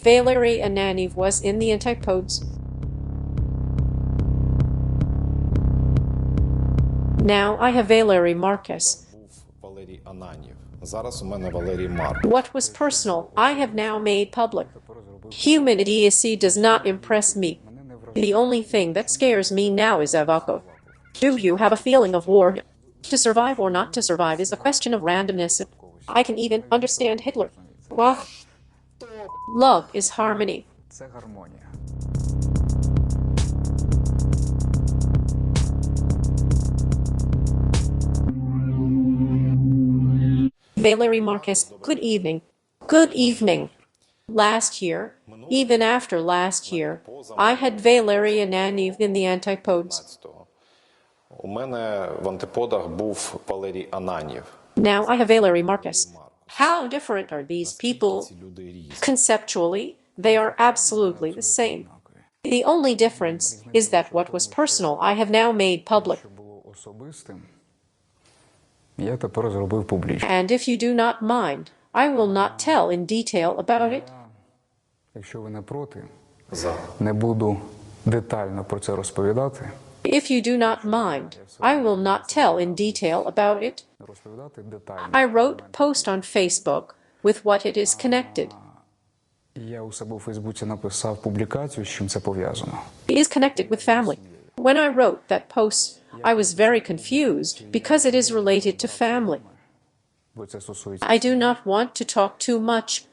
Valery Ivanov was in the antipodes. Now I have Valery Markus. What was personal, I have now made public. Human idiocy does not impress me. The only thing that scares me now is Avakov. Do you have a feeling of war? To survive or not to survive is a question of randomness. I can even understand Hitler. Well, love is harmony. Valery Markus, good evening. Good evening. Last year, even after last year, I had Valery Ivanov in the antipodes. Now I have Valery Markus. How different are these people? Conceptually, they are absolutely the same. The only difference is that what was personal I have now made public. And if you do not mind, I will not tell in detail about it. If you do not mind, I will not tell in detail about it. I wrote post on Facebook with what it is connected. It is connected with family. When I wrote that post, I was very confused because it is related to family. I do not want to talk too much.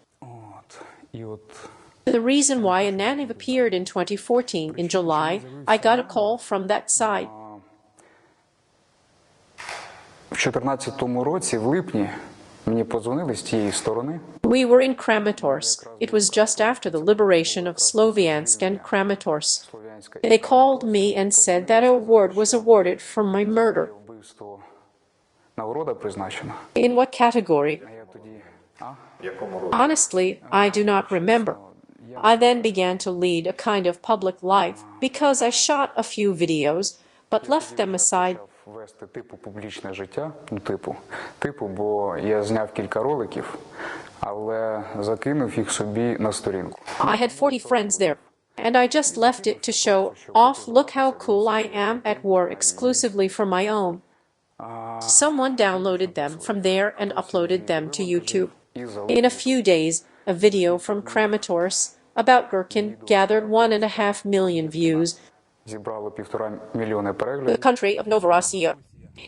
The reason why Ivanov appeared in 2014 in July, I got a call from that side. We were in Kramatorsk. It was just after the liberation of Sloviansk and Kramatorsk. They called me and said that an award was awarded for my murder. In what category? Honestly, I do not remember. I then began to lead a kind of public life because I shot a few videos, but left them aside. I had 40 friends there, and I just left it to show off, look how cool I am at war exclusively for my own. Someone downloaded them from there and uploaded them to YouTube. In a few days, a video from Kramatorsk about Gherkin gathered 1.5 million views. The country of Novorossiya.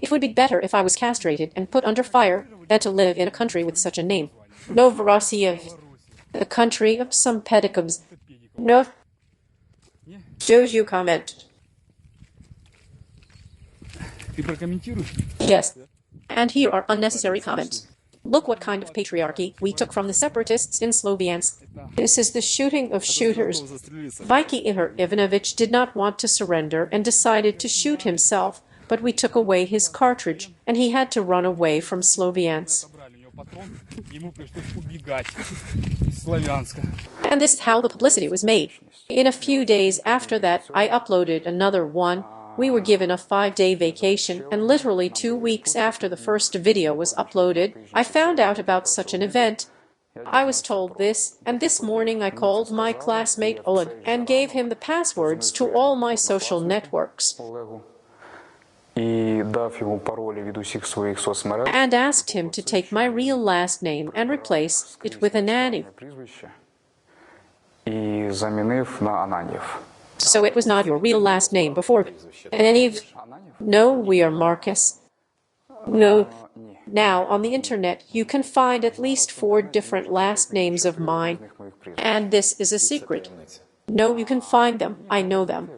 It would be better if I was castrated and put under fire than to live in a country with such a name. Novorossiya, the country of some pedicabs. No. Do you comment? Yes. And here are unnecessary comments. Look what kind of patriarchy we took from the separatists in Sloviansk. This is the shooting of shooters. Serhiy Ivanovich did not want to surrender and decided to shoot himself, but we took away his cartridge, and he had to run away from Sloviansk. And this is how the publicity was made. In a few days after that, I uploaded another one. We were given a 5-day vacation, and literally 2 weeks after the first video was uploaded, I found out about such an event. I was told this, and this morning I called my classmate Oleg and gave him the passwords to all my social networks. And asked him to take my real last name and replace it with Ivanov. So it was not your real last name before. Ivanov? No, we are Markus. No. Now, on the internet, you can find at least 4 different last names of mine. And this is a secret. No, you can find them. I know them.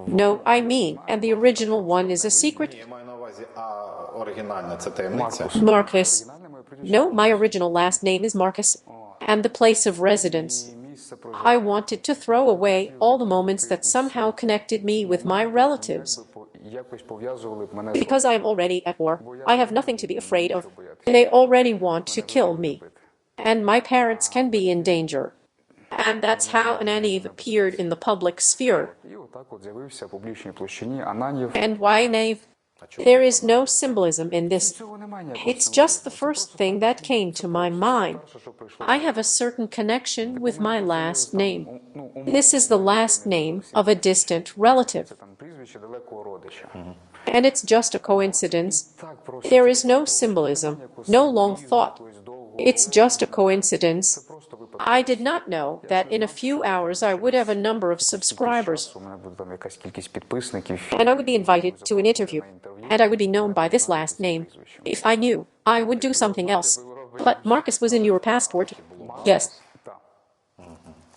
No, I mean, and the original one is a secret. Markus. No, my original last name is Markus. And the place of residence. I wanted to throw away all the moments that somehow connected me with my relatives. Because I am already at war, I have nothing to be afraid of. They already want to kill me. And my parents can be in danger. And that's how Ivanov appeared in the public sphere. And why Ivanov? There is no symbolism in this. It's just the first thing that came to my mind. I have a certain connection with my last name. This is the last name of a distant relative. And it's just a coincidence. There is no symbolism, no long thought. It's just a coincidence. I did not know that in a few hours I would have a number of subscribers, and I would be invited to an interview, and I would be known by this last name. If I knew, I would do something else. But Markus was in your passport. Yes.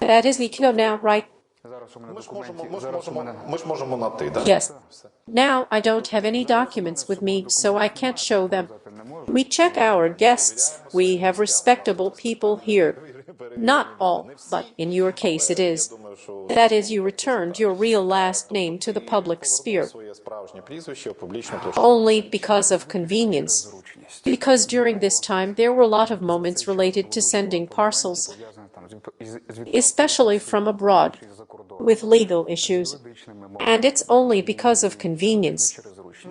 That is, we can go now, right? Yes. Now I don't have any documents with me, so I can't show them. We check our guests. We have respectable people here. Not all, but in your case it is. That is, you returned your real last name to the public sphere. Only because of convenience. Because during this time there were a lot of moments related to sending parcels, especially from abroad, with legal issues. And it's only because of convenience.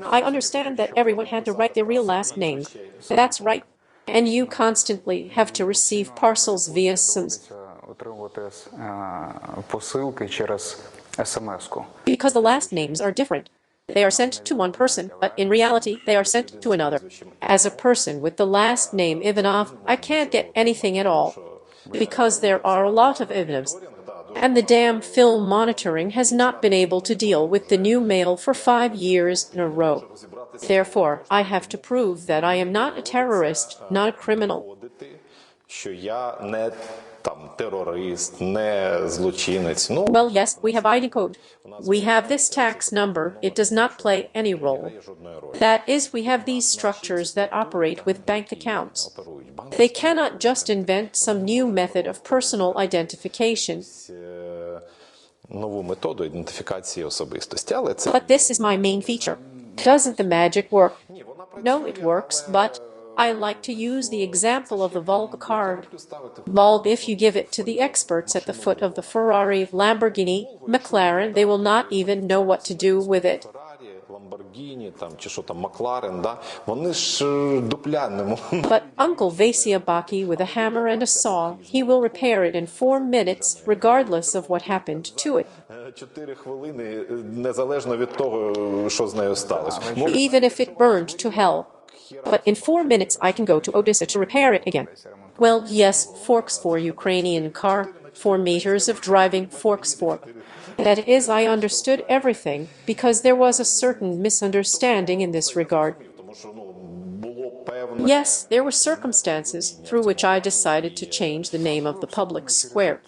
I understand that everyone had to write their real last name. That's right. And you constantly have to receive parcels via SMS. Because the last names are different. They are sent to one person, but in reality they are sent to another. As a person with the last name Ivanov, I can't get anything at all, because there are a lot of Ivanovs. And the damn film monitoring has not been able to deal with the new mail for 5 years in a row. Therefore, I have to prove that I am not a terrorist, not a criminal. Well, yes, we have ID code. We have this tax number. It does not play any role. That is, we have these structures that operate with bank accounts. They cannot just invent some new method of personal identification. But this is my main feature. Doesn't the magic work? No, it works, but I like to use the example of the Volga card. Volga, if you give it to the experts at the foot of the Ferrari, Lamborghini, McLaren, they will not even know what to do with it. But Uncle Vasia Baki with a hammer and a saw, he will repair it in 4 minutes, regardless of what happened to it. Even if it burned to hell. But in 4 minutes I can go to Odessa to repair it again. Well, yes, forks for Ukrainian car, 4 meters of driving, forks for. That is, I understood everything, because there was a certain misunderstanding in this regard. Yes, there were circumstances through which I decided to change the name of the public square.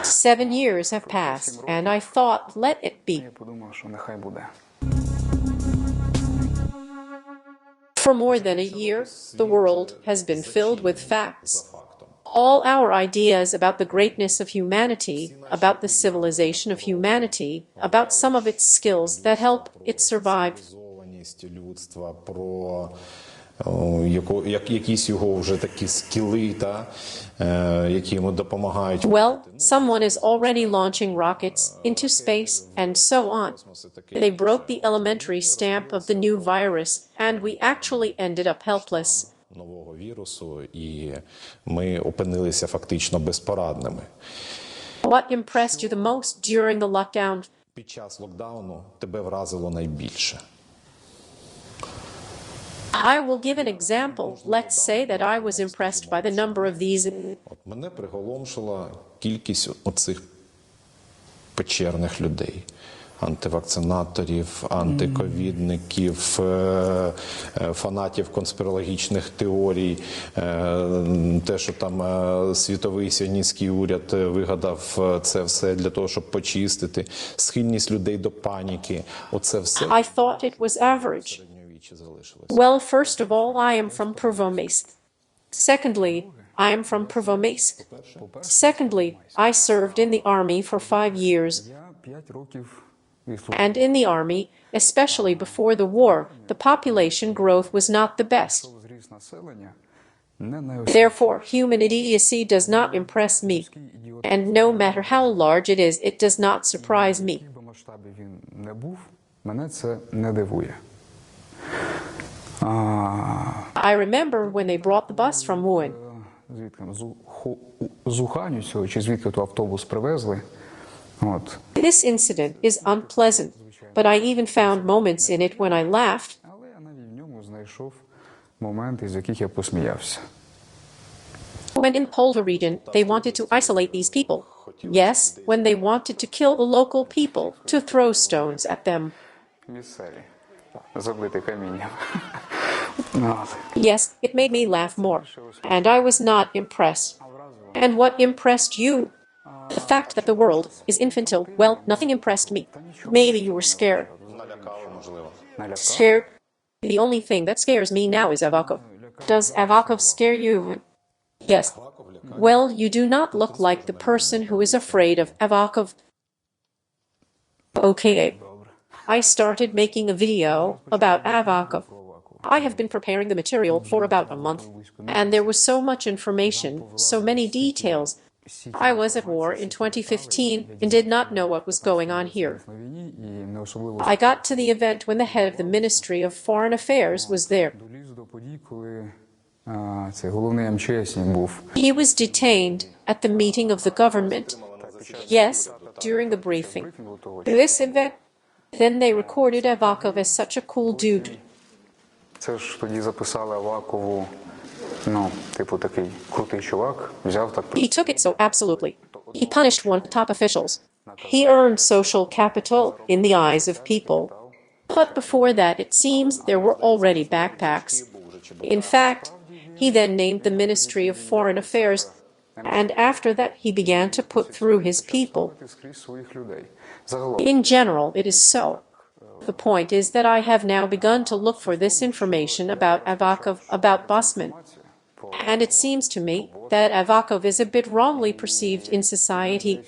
7 years have passed, and I thought, let it be. For more than a year, the world has been filled with facts. All our ideas about the greatness of humanity, about the civilization of humanity, about some of its skills that help it survive. Well, someone is already launching rockets into space and so on. They broke the elementary stamp of the new virus, and we actually ended up helpless. Нового вірусу, і ми опинилися фактично безпорадними. What impressed you the most during the lockdown? Під час локдауну тебе вразило найбільше. I will give an example. Let's say that I was impressed by the number of these. Мене приголомшила кількість оцих печерних людей. Антивакцинаторів, антиковідників, фанатів конспірологічних теорій, те, що там світовий сіоністський уряд вигадав це все для того, щоб почистити, схильність людей до паніки, оце все. I thought it was average. Well, first of all, I am from Pervomaisk. Secondly, I am from Pervomaisk. Secondly, I served in the army for 5 years. And in the army, especially before the war, the population growth was not the best. Therefore, human idiocy does not impress me, and no matter how large it is, it does not surprise me. I remember when they brought the bus from Wuhan. This incident is unpleasant, but I even found moments in it when I laughed. When in Polva region, they wanted to isolate these people. Yes, when they wanted to kill the local people, to throw stones at them. Yes, it made me laugh more, and I was not impressed. And what impressed you? The fact that the world is infantile. Well, nothing impressed me. Maybe you were scared. Scared? The only thing that scares me now is Avakov. Does Avakov scare you? Yes. Well, you do not look like the person who is afraid of Avakov. Okay. I started making a video about Avakov. I have been preparing the material for about a month, and there was so much information, so many details. I was at war in 2015 and did not know what was going on here. I got to the event when the head of the Ministry of Foreign Affairs was there. He was detained at the meeting of the government. Yes, during the briefing. This event, then they recorded Avakov as such a cool dude. He took it so absolutely. He punished one of the top officials. He earned social capital in the eyes of people. But before that, it seems there were already backpacks. In fact, he then named the Ministry of Foreign Affairs, and after that he began to put through his people. In general, it is so. The point is that I have now begun to look for this information about Avakov, about Bosman. And it seems to me that Avakov is a bit wrongly perceived in society.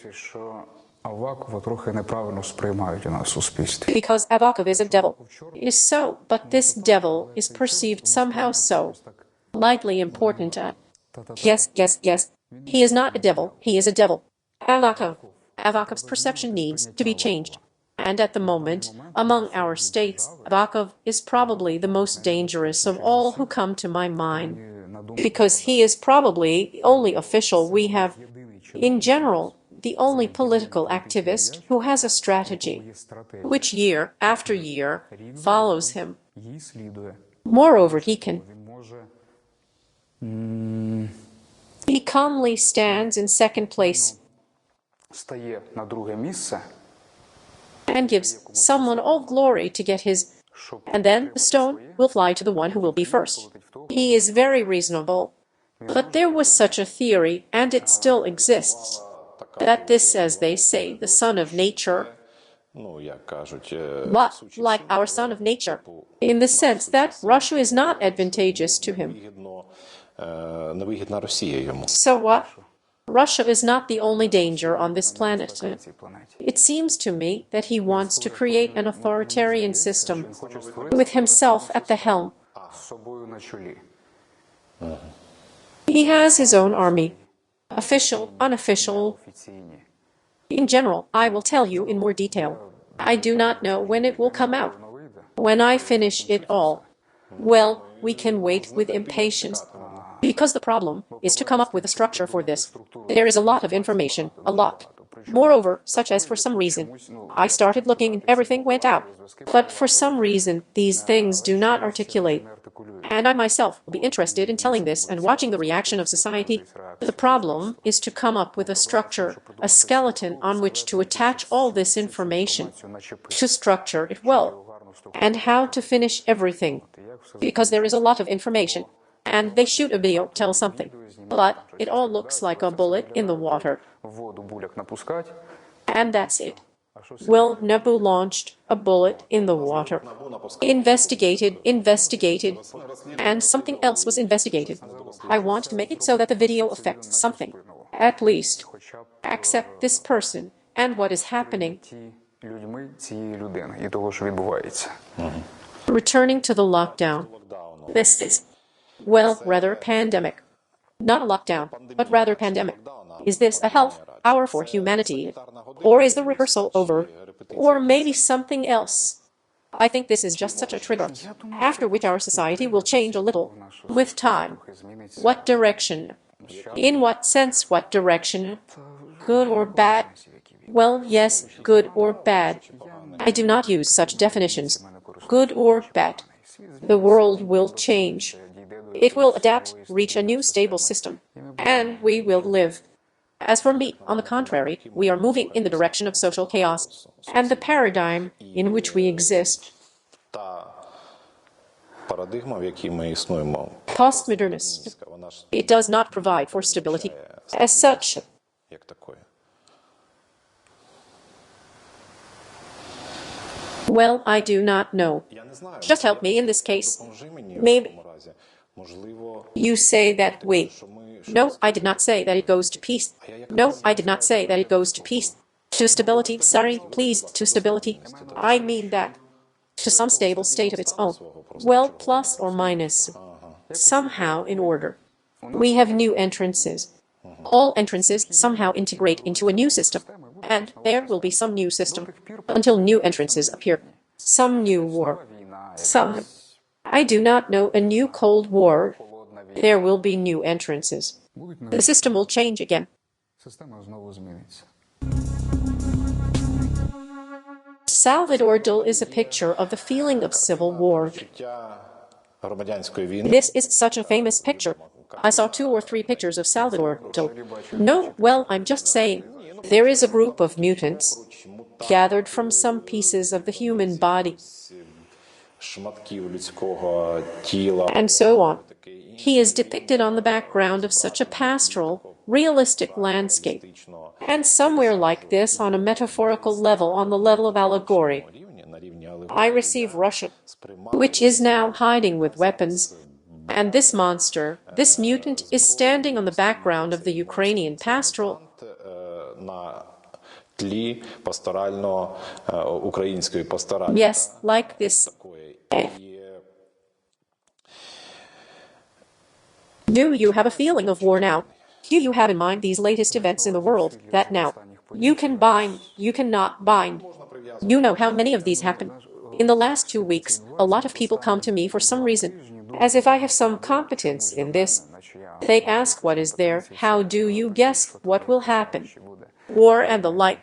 Because Avakov is a devil. It is so, but this devil is perceived somehow so lightly important. Yes. He is not a devil, he is a devil. Avakov's perception needs to be changed. And at the moment, among our states, Avakov is probably the most dangerous of all who come to my mind, because he is probably the only official we have, in general, the only political activist who has a strategy, which year after year follows him. Moreover, he calmly stands in second place and gives someone all glory to get his, and then the stone will fly to the one who will be first. He is very reasonable. But there was such a theory, and it still exists, that this, as they say, the son of nature, but like our son of nature, in the sense that Russia is not advantageous to him. So what? Russia is not the only danger on this planet. It seems to me that he wants to create an authoritarian system with himself at the helm. He has his own army, official, unofficial. In general, I will tell you in more detail. I do not know when it will come out. When I finish it all, well, we can wait with impatience. Because the problem is to come up with a structure for this. There is a lot of information, a lot. Moreover, such as for some reason, I started looking and everything went out. But for some reason, these things do not articulate. And I myself will be interested in telling this and watching the reaction of society. The problem is to come up with a structure, a skeleton on which to attach all this information, to structure it well, and how to finish everything. Because there is a lot of information. And they shoot a video, tell something. But it all looks like a bullet in the water. And that's it. Well, Nebu launched a bullet in the water. Investigated, and something else was investigated. I want to make it so that the video affects something. At least, accept this person and what is happening. Returning to the lockdown. This is Well, rather pandemic. Not a lockdown, but rather pandemic. Is this a health hour for humanity? Or is the rehearsal over? Or maybe something else? I think this is just such a trigger, after which our society will change a little, with time. What direction? In what sense, what direction? Good or bad? Well, yes, good or bad. I do not use such definitions. Good or bad. The world will change. It will adapt, reach a new stable system, and we will live. As for me, on the contrary, we are moving in the direction of social chaos, and the paradigm in which we exist, postmodernist, it does not provide for stability as such. Well, I do not know. Just help me in this case. Maybe you say that we... No, I did not say that it goes to peace. No, I did not say that it goes to peace. To stability, sorry, please, to stability. I mean that. To some stable state of its own. Well, plus or minus. Somehow in order. We have new entrances. All entrances somehow integrate into a new system. And there will be some new system until new entrances appear. Some new war. Some. I do not know, a new Cold War. There will be new entrances. The system will change again. Salvador Dali is a picture of the feeling of civil war. This is such a famous picture. I saw 2 or 3 pictures of Salvador Dali. No, well, I'm just saying. There is a group of mutants gathered from some pieces of the human body, and so on. He is depicted on the background of such a pastoral, realistic landscape, and somewhere like this on a metaphorical level, on the level of allegory. I receive Russia, which is now hiding with weapons, and this monster, this mutant, is standing on the background of the Ukrainian pastoral. Yes, like this. Do you have a feeling of war now? Do you have in mind these latest events in the world, that now you can bind, you cannot bind? You know how many of these happen. In the last 2 weeks, a lot of people come to me for some reason, as if I have some competence in this. They ask what is there, how do you guess what will happen? War and the like.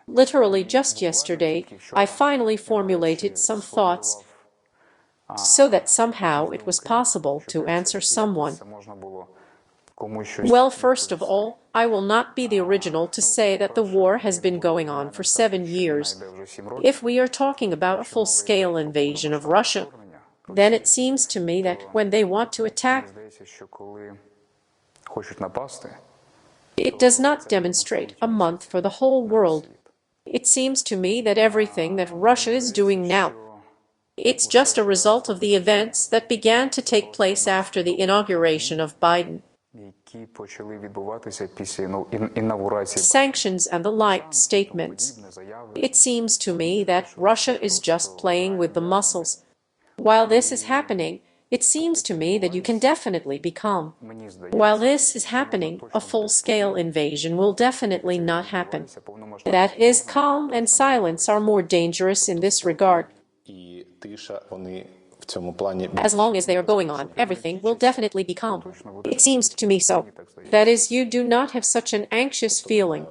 Literally just yesterday, I finally formulated some thoughts so that somehow it was possible to answer someone. Well, first of all, I will not be the original to say that the war has been going on for 7 years. If we are talking about a full-scale invasion of Russia, then it seems to me that when they want to attack, it does not demonstrate a month for the whole world. It seems to me that everything that Russia is doing now, it's just a result of the events that began to take place after the inauguration of Biden. Sanctions and the like statements. It seems to me that Russia is just playing with the muscles. While this is happening, it seems to me that you can definitely be calm. While this is happening, a full-scale invasion will definitely not happen. That is, calm and silence are more dangerous in this regard. As long as they are going on, everything will definitely be calm. It seems to me so. That is, you do not have such an anxious feeling.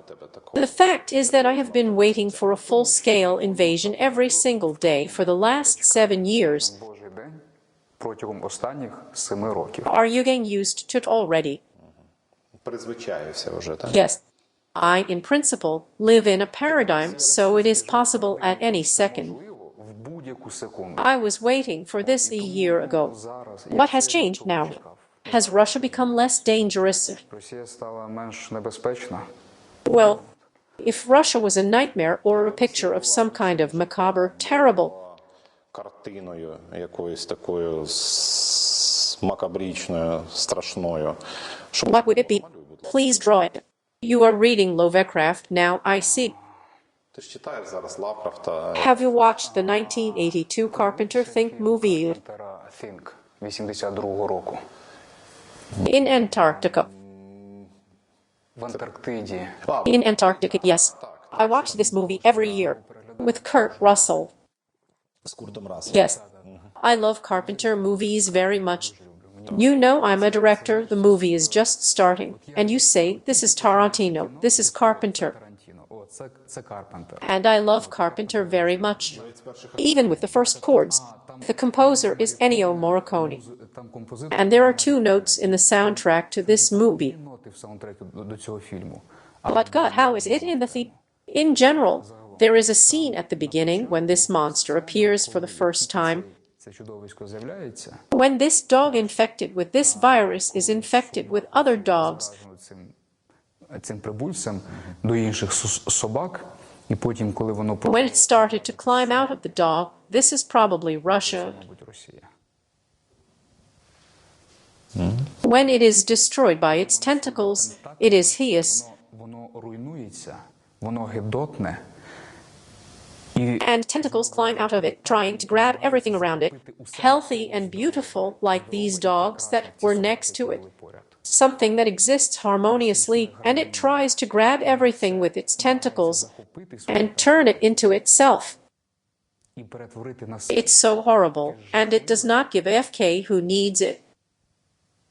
The fact is that I have been waiting for a full-scale invasion every single day for the last 7 years. Are you getting used to it already? Yes. I, in principle, live in a paradigm, so it is possible at any second. I was waiting for this a year ago. What has changed now? Has Russia become less dangerous? Well, if Russia was a nightmare or a picture of some kind of macabre, terrible, картиною якоюсь такою макабричною, страшною. What would it be? Please draw it. You are reading Lovecraft now, I see. Ти ж читаєш зараз Лавкрафта. Have you watched the 1982 Carpenter Think movie? Think 82-го року. In Antarctica. В Антарктиді. In Antarctica, yes. I watch this movie every year. With Kurt Russell. З Куртом Расселом. Yes. I love Carpenter movies very much. You know I'm a director, the movie is just starting, and you say, this is Tarantino, this is Carpenter. Тарантіно. О, це Карпентер. And I love Carpenter very much. Even with the first chords. The composer is Ennio Morricone. Там композитор. And there are two notes in the soundtrack to this movie. Ноти в саундтреку до цього фільму. But God, how is it in the theme? In general, there is a scene at the beginning when this monster appears for the first time. Це чудовисько з'являється. When this dog infected with this virus is infected with other dogs. Цим прибульцем до інших собак, і потім, коли воно When it started to climb out of the dog, this is probably Russia. мабуть, Росія. When it is destroyed by its tentacles, it is hideous. Воно руйнується, воно гидотне. І And tentacles climb out of it, trying to grab everything around it, healthy and beautiful like these dogs that were next to it. Something that exists harmoniously, and it tries to grab everything with its tentacles and turn it into itself. і перетворити на It's so horrible, and it does not give AFK who needs it.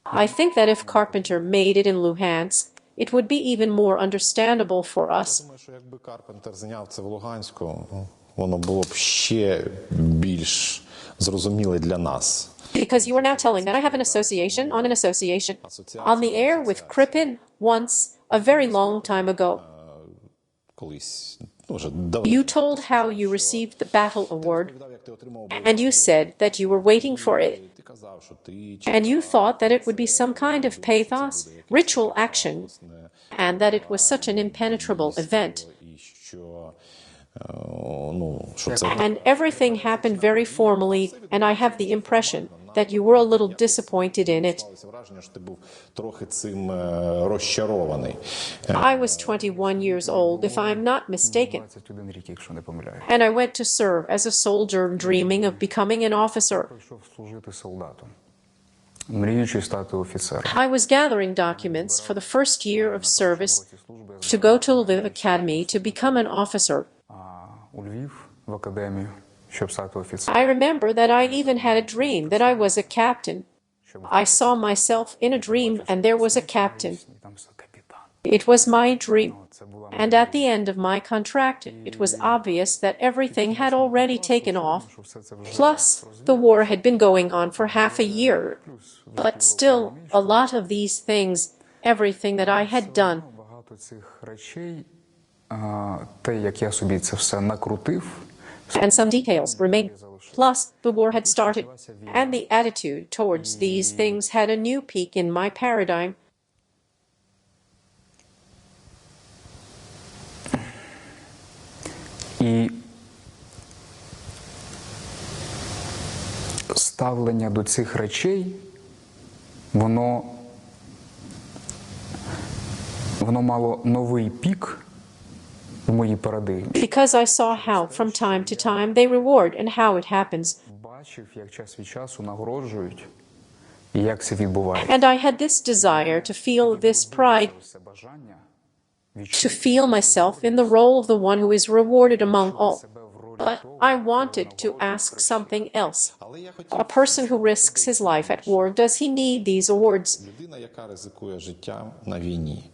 I think that if Carpenter made it in Luhansk, it would be even more understandable for us. Думаю, що якби Карпентер зняв це в Луганську, воно було б ще більш зрозуміле для нас. Because you are now telling that I have an association on an association on the air with Kripin once, a very long time ago. Колись, вже давно. You told how you received the battle award, Як ти отримав, and you said that you were waiting for it, ти казав, що ти and you thought that it would be some kind of pathos, ritual action, and that it was such an impenetrable event. і що, що це And everything happened very formally, and I have the impression that you were a little disappointed in it. враження, що ти був трохи цим розчарований. I was 21 years old, if I am not mistaken, 21 рік, якщо не помиляю. and I went to serve as a soldier, dreaming of becoming an officer. Пішов служити солдатом, мріючи стати офіцером. I was gathering documents for the first year of service to go to Lviv Academy to become an officer. У Львів, в академію, щоб стати офіцером. I remember that I even had a dream that I was a captain. I saw myself in a dream and there was a captain. І там все капітан. It was my dream. Це була And at the end of my contract, it was obvious that everything had already taken off. все це вже. Plus, the war had been going on for half a year. But still, a lot of these things, everything that I had done, Багато цих речей, те, як я собі це все накрутив, and some details remained. Plus, the war had started, and the attitude towards these things had a new peak in my paradigm. і ставлення до цих речей, воно мало новий пік в моїй парадигмі. Because I saw how, from time to time, they reward and how it happens. Бачив, як час від часу нагороджують, і як це відбувається. And I had this desire to feel this pride, Це бажання to feel myself in the role of the one who is rewarded among all. But I wanted to ask something else. A person who risks his life at war, does he need these awards? Людина, яка ризикує життям на війні,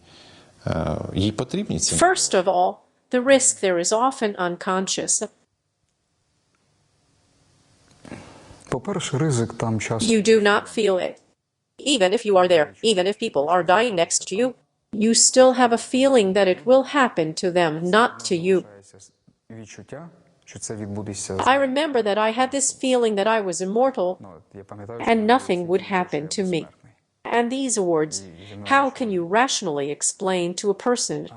їй потрібні ці First of all, the risk there is often unconscious. По-перше, ризик там часто You do not feel it. Even if you are there, even if people are dying next to you, you still have a feeling that it will happen to them, not to you. відчуття, що це відбудеться. I remember that I had this feeling that I was immortal Я пам'ятаю, and nothing would happen to me. And these awards, how can you rationally explain to a person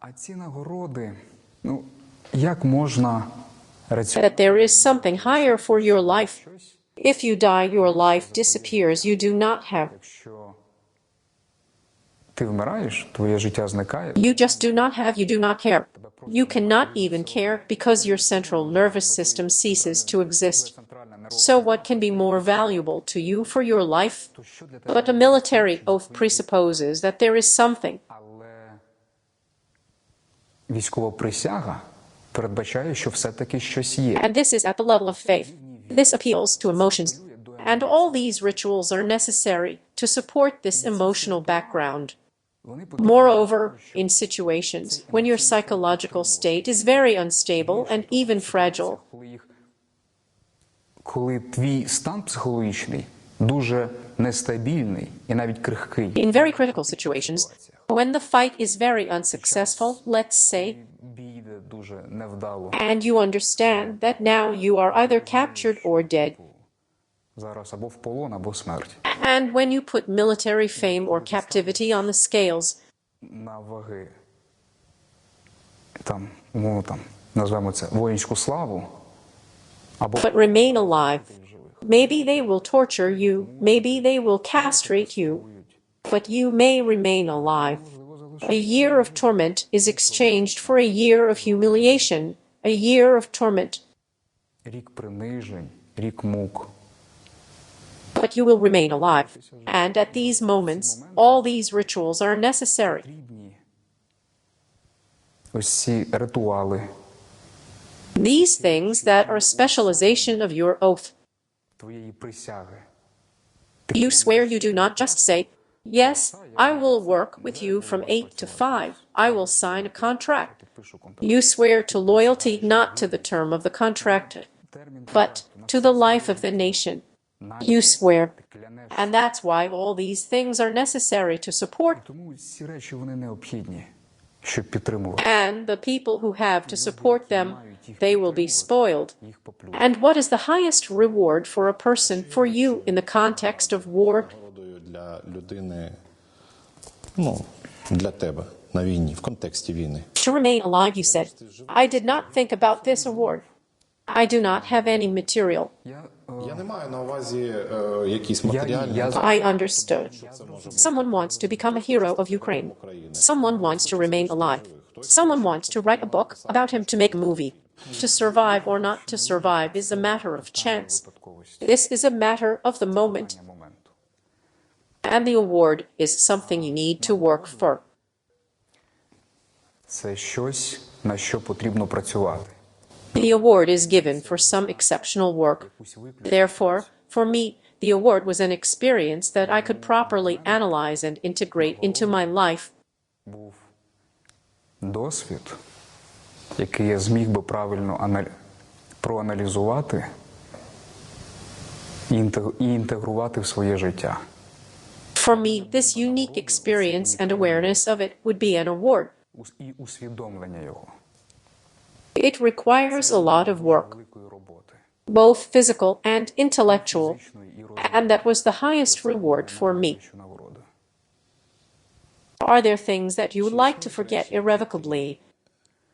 А ці нагороди, як можна раціонально that there is something higher for your life? If you die, your life disappears. You do not have. якщо Ти вмираєш, твоє життя зникає. You just do not have, you do not care. You cannot even care because your central nervous system ceases to exist. So what can be more valuable to you for your life? But a military oath presupposes that there is something. Але військова присяга передбачає, що все-таки щось є. And this is at the level of faith. This appeals to emotions. And all these rituals are necessary to support this emotional background. Moreover, in situations when your psychological state is very unstable and even fragile, Коли твій стан психологічний дуже нестабільний і навіть крихкий. in very critical situations, when the fight is very unsuccessful, let's say, Бій йде дуже невдало. and you understand that now you are either captured or dead, Зараз або в полон, або смерть. and when you put military fame or captivity on the scales, На ваги. Там, умовно, назвемо це воїнську славу, або but remain alive, maybe they will torture you, maybe they will castrate you, but you may remain alive. A year of torment is exchanged for a year of humiliation, a year of torment, рік принижень, рік мук. but you will remain alive. And at these moments, all these rituals are necessary. Ось ці ритуали, These things that are specialization of your oath. твоєї присяги. You swear you do not just say, yes, I will work with you from 8 to 5. I will sign a contract. You swear to loyalty not to the term of the contract, but to the life of the nation. You swear. And that's why all these things are necessary to support. Тому ці речі вони необхідні, щоб підтримувати. And the people who have to support them, they will be spoiled. And what is the highest reward for a person, for you, in the context of war? Для людини, для тебе на війні, в контексті війни. To remain alive, you said. I did not think about this award. I do not have any material. Я не маю на увазі якісь матеріальні. I understood. Someone wants to become a hero of Ukraine. Someone wants to remain alive. Someone wants to write a book about him to make a movie. To survive or not to survive is a matter of chance. This is a matter of the moment. And the award is something you need to work for. Це щось, на що потрібно працювати. The award is given for some exceptional work. Therefore, for me, the award was an experience that I could properly analyze and integrate into my life. Був досвід, який я зміг би правильно проаналізувати і інтегрувати в своє життя. For me, this unique experience and awareness of it would be an award. І усвідомлення його. It requires a lot of work, Великої роботи. both physical and intellectual, and that was the highest reward for me. Нагорода. Are there things that you would like to forget irrevocably?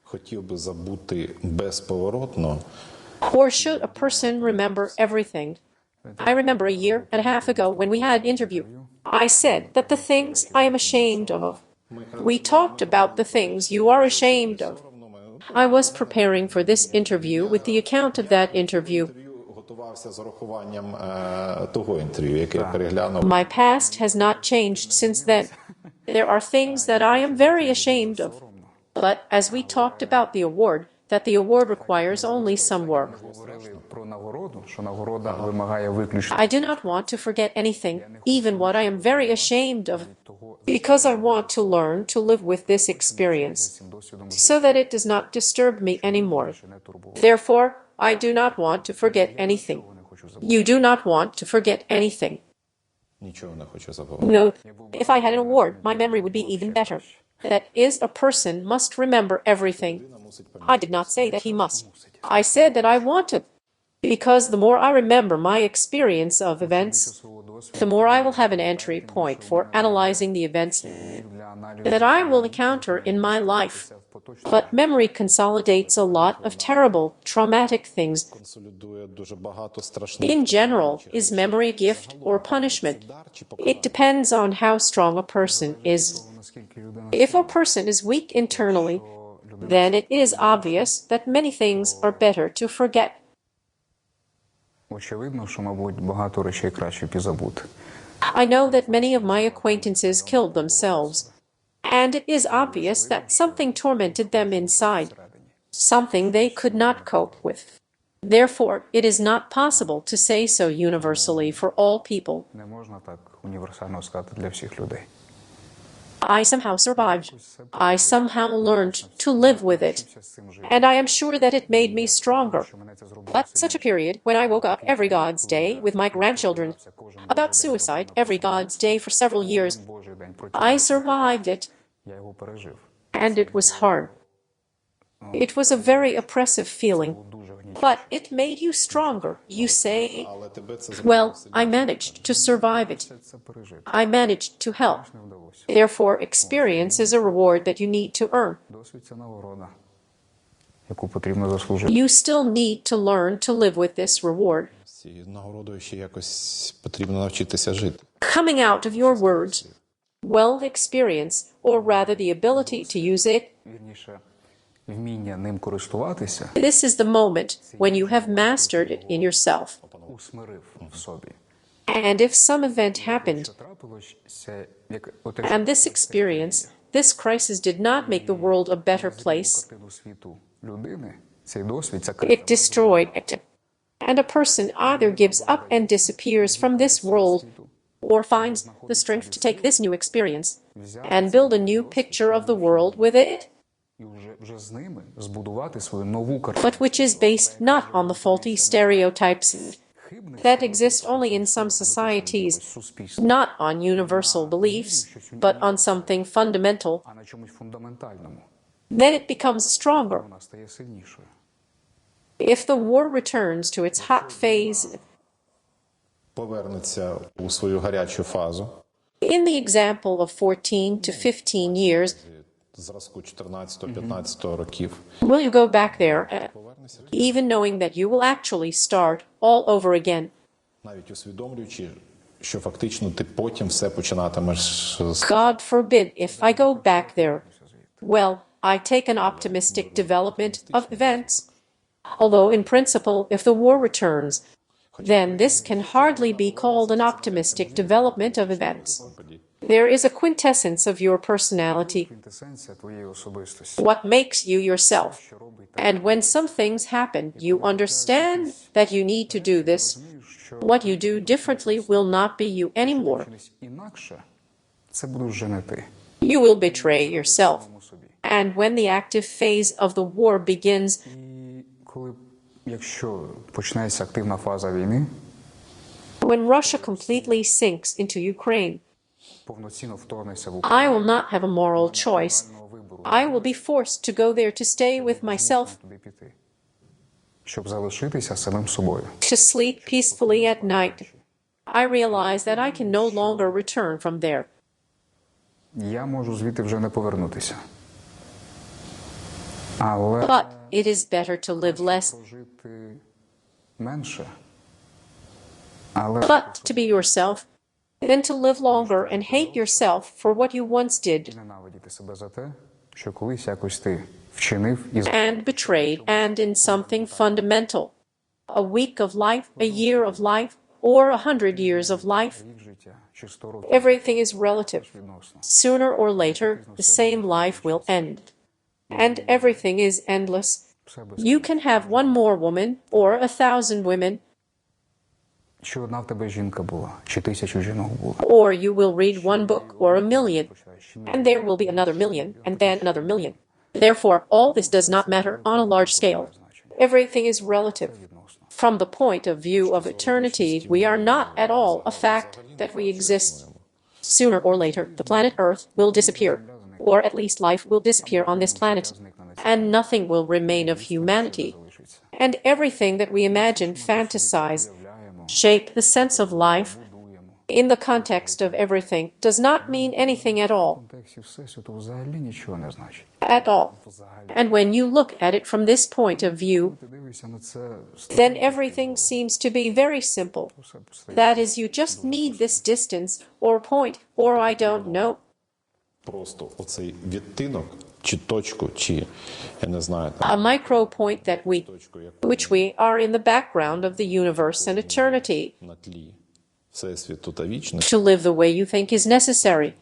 Хотів би забути безповоротно. Or should a person remember everything? I remember a year and a half ago when we had an interview, I said that the things I am ashamed of. We talked about the things you are ashamed of. I was preparing for this interview with the account of that interview. Готувався з урахуванням того інтерв'ю, яке я переглянув. My past has not changed since then. There are things that I am very ashamed of. But as we talked about the award, that the award requires only some work. Говорили про нагороду, що нагорода вимагає виключно. I do not want to forget anything, even what I am very ashamed of, because I want to learn to live with this experience, so that it does not disturb me anymore. Therefore, I do not want to forget anything. You do not want to forget anything. Нічого не хочу забувати. No, if I had an award, my memory would be even better. That is, a person must remember everything. I did not say that he must. I said that I want to, because the more I remember my experience of events, the more I will have an entry point for analyzing the events that I will encounter in my life. But memory consolidates a lot of terrible, traumatic things. Консолідує дуже багато страшних. In general, is memory a gift or punishment? It depends on how strong a person is. If a person is weak internally, then it is obvious that many things are better to forget. Очевидно, що, мабуть, багато речей краще підзабути. I know that many of my acquaintances killed themselves, and it is obvious that something tormented them inside, something they could not cope with. Therefore, it is not possible to say so universally for all people. Не можна так універсально сказати для всіх людей. I somehow survived. I somehow learned to live with it, and I am sure that it made me stronger. But such a period when I woke up every God's day with my grandchildren about suicide every God's day for several years, I survived it, and it was hard. It was a very oppressive feeling, but it made you stronger. You say, well, I managed to survive it. I managed to help. Therefore, experience is a reward that you need to earn. You still need to learn to live with this reward. Coming out of your words, wealth experience, or rather the ability to use it, Вміння ним користуватися, this is the moment when you have mastered it in yourself. усмирив в собі. And if some event happened, Що трапилося, як and this experience, this crisis did not make the world a better place, картину світу людини, цей досвід, ця it destroyed it. And a person either gives up and disappears from this world, or finds the strength to take this new experience and build a new picture of the world with it, і вже з ними збудувати свою нову картину. but which is based not on the faulty stereotypes that exist only in some societies, not on universal beliefs, but on something fundamental, А на чомусь фундаментальному then it becomes stronger. вона стає сильнішою. If the war returns to its hot phase, Повернеться у свою гарячу фазу. in the example of 14 to 15 years, Зразку 14-15 років. will you go back there, even knowing that you will actually start all over again? Навіть усвідомлюючи, що фактично ти потім все починатимеш з... God forbid if I go back there. Well, I take an optimistic development of events. Although in principle, if the war returns, then this can hardly be called an optimistic development of events. There is a quintessence of your personality, Квінтесенція твоєї особистості. what makes you yourself. And when some things happen, you understand that you need to do this. What you do differently will not be you anymore. Інакше це будеш вже не ти. You will betray yourself. And when the active phase of the war begins, І якщо почнеться активна фаза війни, when Russia completely sinks into Ukraine, повноцінно вторгнеться в I will not have a moral choice. I will be forced to go there to stay with myself, туди піти, щоб залишитися самим собою. to sleep peacefully at night. I realize that I can no longer return from there. Я можу звідти вже не повернутися. Але But it is better to live less, жити менше. Але but to be yourself, than to live longer and hate yourself for what you once did ненавидіти себе за те, що колись якось ти вчинив і and betrayed, and in something fundamental. A week of life, a year of life, or 100 years of life, рік життя, чи 100 років everything is relative. відносно. Sooner or later, the same life will end. And everything is endless. Все без You can have one more woman or 1,000 women, чи одна в тебе жінка була, чи 1000 жінок було. or you will read one book or 1,000,000, and there will be another million, and then another million. Therefore, all this does not matter on a large scale. Everything is relative. From the point of view of eternity, we are not at all a fact that we exist. Sooner or later, the planet Earth will disappear, or at least life will disappear on this planet, and nothing will remain of humanity. And everything that we imagine, fantasize, shape the sense of life, in the context of everything, does not mean anything at all. В контексті всесвіту взагалі нічого не значить. At all. And when you look at it from this point of view, Ти дивишся на це, then everything seems to be very simple. That is, you just need this distance, or point, or I don't know. Просто оцей відтинок, чи точку, чи, я не знаю, A micro point that which we are in the background of the universe and eternity, на тлі Всесвіту та вічності. to live the way you think is necessary.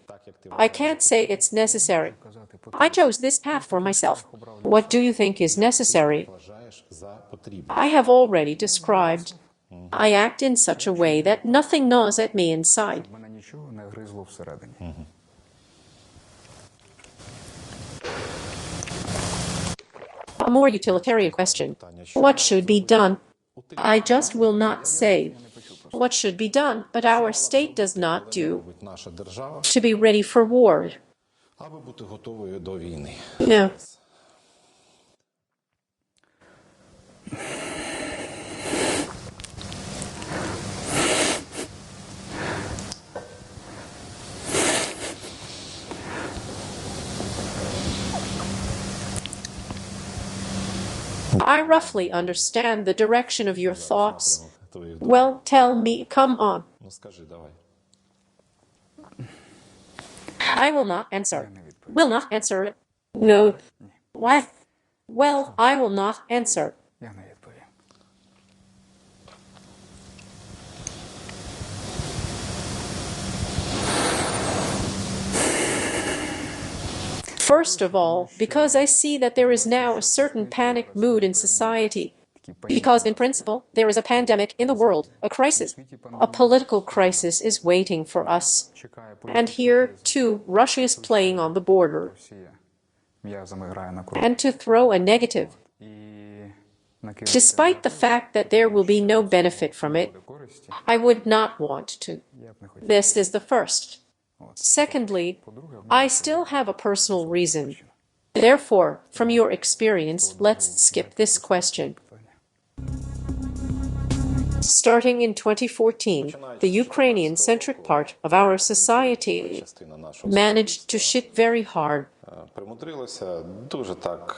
I can't say it's necessary. I chose this path for myself. What do you think is necessary? Вважаєш за потрібне. I have already described. I act in such a way that nothing gnaws at me inside. Мене нічого не гризло всередині. A more utilitarian question. What should be done? I just will not say what should be done, but our state does not do Наша держава, to be ready for war. аби бути готовою до війни. No. I roughly understand the direction of your thoughts. Well, tell me, come on. Ну скажи, давай. I will not answer. Will not answer it. No. Why? Well, I will not answer. Я не відповім. First of all, because I see that there is now a certain panic mood in society. Because, in principle, there is a pandemic in the world, a crisis. A political crisis is waiting for us. And here, too, Russia is playing on the border. Росія м'язами грає на крові. And to throw a negative, І накидати despite the fact that there will be no benefit from it, користі, I would not want to. я б не хотів. This is the first. Secondly, I still have a personal reason. Therefore, from your experience, let's skip this question. Starting in 2014, the Ukrainian-centric part of our society Частина нашого managed to shit very hard. примудрилася дуже так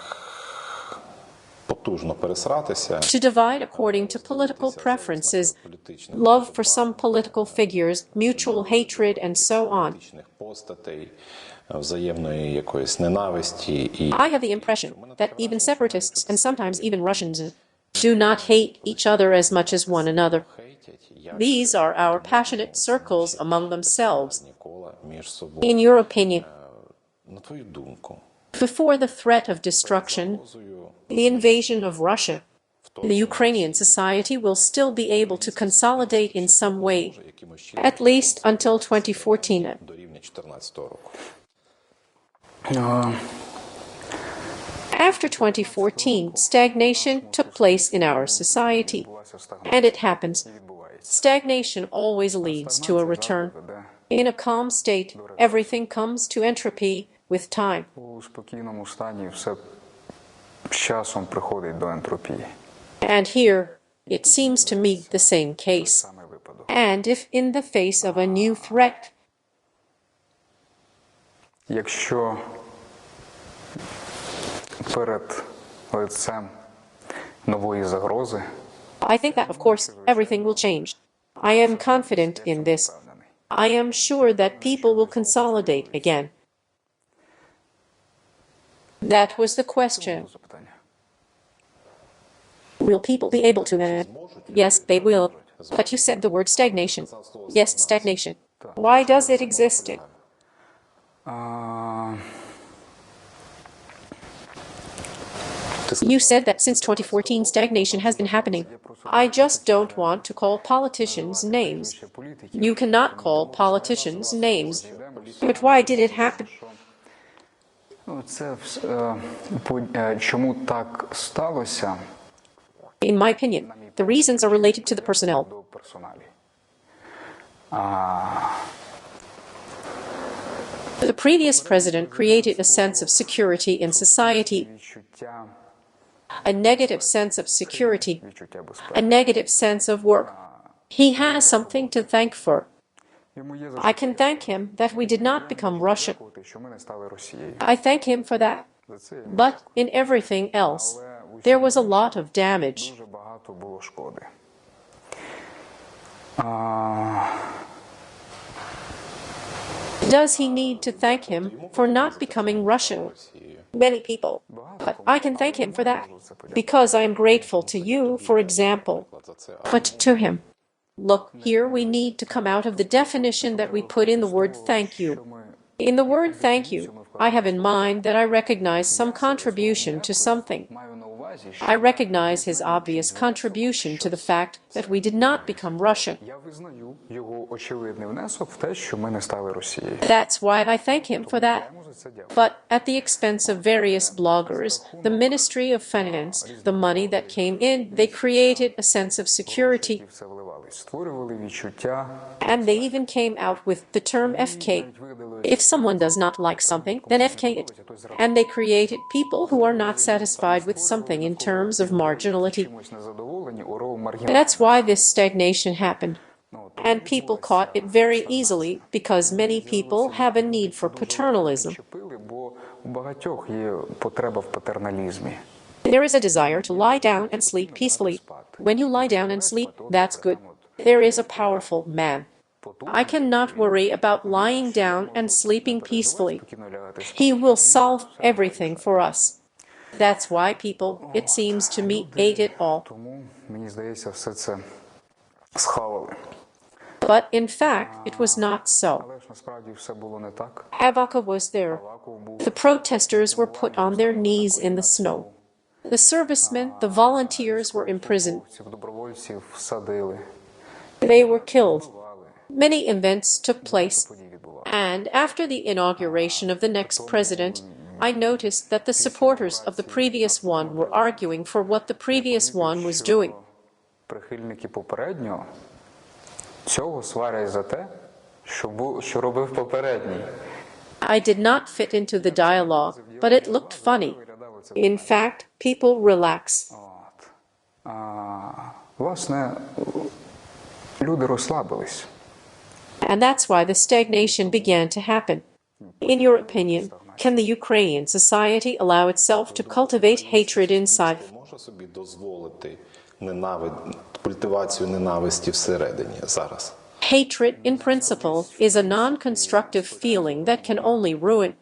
потужно пересратися. To divide according to political preferences, love for some political figures, mutual hatred, and so on. Політичних постатей, взаємної якоїсь ненависті і I have the impression that even separatists, and sometimes even Russians, do not hate each other as much as one another. хейтять, як These are our passionate circles among themselves. ніколи між собою. In your opinion, На твою думку, before the threat of destruction, the invasion of Russia, the Ukrainian society will still be able to consolidate in some way, якимось чином at least until 2014. до рівня 2014 року. After 2014, stagnation took place in our society. And it happens. Stagnation always leads to a return. In a calm state, everything comes to entropy with time. У спокійному стані все з часом приходить до ентропії. And here, it seems to me the same case. Саме випадок. And if in the face of a new threat, Якщо перед лицем нової загрози, I think that, of course, everything will change. I am confident in this. I am sure that people will consolidate again. That was the question. запитання. Will people be able to? Yes, they will. But you said the word stagnation. Yes, stagnation. Why does it exist? You said that since 2014 stagnation has been happening. I just don't want to call politicians names. You cannot call politicians names. But why did it happen? Ну, це чому так сталося? In my opinion, the reasons are related to the personnel. До персоналі. The previous president created a sense of security in society, Відчуття, a negative sense of security, відчуття безпеки. a negative sense of work. He has something to thank for. Йому є за I can thank him that we did not become Russian. що, що ми не стали Росією. I thank him for that. За це But in everything else, there was a lot of damage. дуже багато було шкоди. Does he need to thank him for not becoming Russian? Many people. But I can thank him for that, because I am grateful to you, for example. But to him. Look, here we need to come out of the definition that we put in the word thank you. In the word thank you, I have in mind that I recognize some contribution to something. I recognize his obvious contribution to the fact that we did not become Russian. That's why I thank him for that. But at the expense of various bloggers, the Ministry of Finance, the money that came in, they created a sense of security. And they even came out with the term FK. If someone does not like something, then FK it. And they created people who are not satisfied with something in terms of marginality. That's why this stagnation happened. And people caught it very easily because many people have a need for paternalism. There is a desire to lie down and sleep peacefully. When you lie down and sleep, that's good. There is a powerful man. I cannot worry about lying down and sleeping peacefully. He will solve everything for us. That's why people, it seems to me, ate it all. But in fact, it was not so. Avaka was there. The protesters were put on their knees in the snow. The servicemen, the volunteers were imprisoned. They were killed. Many events took place. And after the inauguration of the next president, I noticed that the supporters of the previous one were arguing for what the previous one was doing. I did not fit into the dialogue, but it looked funny. In fact, people relax. And that's why the stagnation began to happen. In your opinion, can the Ukrainian society allow itself to cultivate hatred inside? Hatred, in principle, is a non-constructive feeling that can only ruin.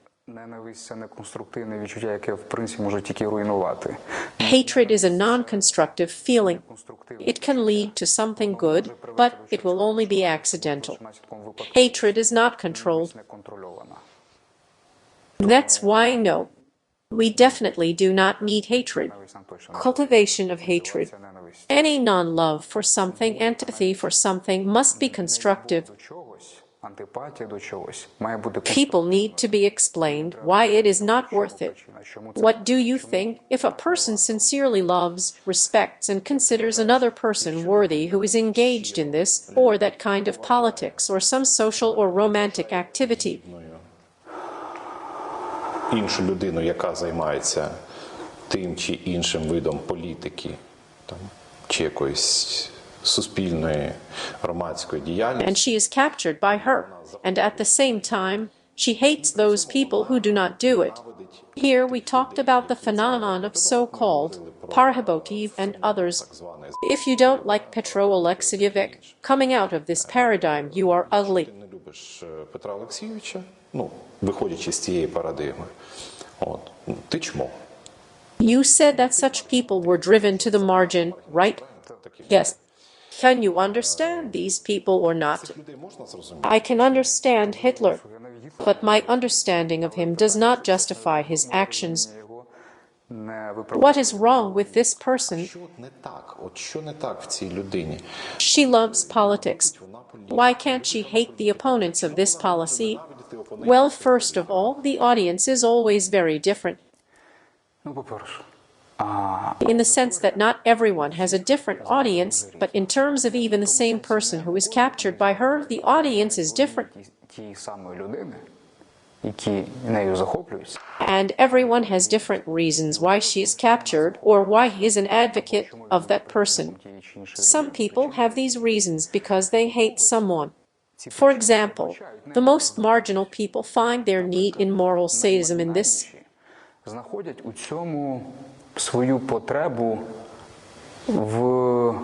Hatred is a non-constructive feeling. It can lead to something good, but it will only be accidental. Hatred is not controlled. That's why, no, we definitely do not need hatred. Cultivation of hatred. Any non-love for something, antipathy for something must be constructive. People need to be explained why it is not worth it. What do you think if a person sincerely loves, respects, and considers another person worthy who is engaged in this or that kind of politics or some social or romantic activity? Іншу людину, яка займається тим чи іншим видом політики, чи якоїсь суспільної громадської діяльності. And she is captured by her, and at the same time, she hates those people who do not do it. Here we talked about the phenomenon of so-called paratrooper and others. If you don't like Petro Alexievich coming out of this paradigm, you are ugly. Не любиш Петра Олексійовича, виходячи з цієї парадигми, ти чмо. You said that such people were driven to the margin, right? Yes. Can you understand these people or not? I can understand Hitler, but my understanding of him does not justify his actions. What is wrong with this person? She loves politics. Why can't she hate the opponents of this policy? Well, first of all, the audience is always very different. In the sense that not everyone has a different audience, but in terms of even the same person who is captured by her, the audience is different. And everyone has different reasons why she is captured or why he is an advocate of that person. Some people have these reasons because they hate someone. For example, the most marginal people find their need in moral sadism in this. в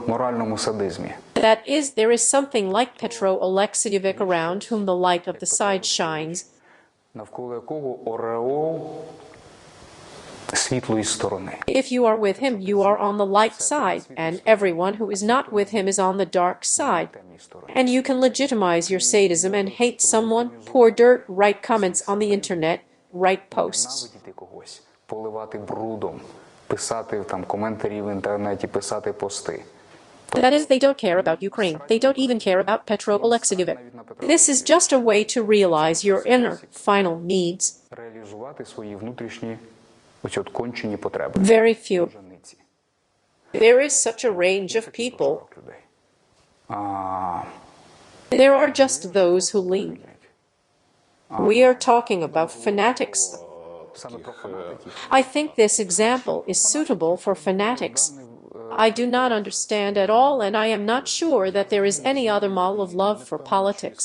моральному садизмі. That is, there is something like Petro Oleksiyevich around whom the light of the side shines, Навколо якого ореол світлої сторони. If you are with him, you are on the light side, and everyone who is not with him is on the dark side. And you can legitimize your sadism and hate someone, pour dirt, write comments on the internet, write posts. Ненавидіти когось, поливати брудом, писати там коментарі в інтернеті, писати пости. That is, they don't care about Ukraine. They don't even care about Petro Oleksiyevich. This is just a way to realize your inner, final needs. Реалізувати свої внутрішні оці от кончені потреби. Very few. There is such a range of people. There are just those who lead. We are talking about fanatics. I think this example is suitable for fanatics. I do not understand at all, and I am not sure that there is any other model of love for politics.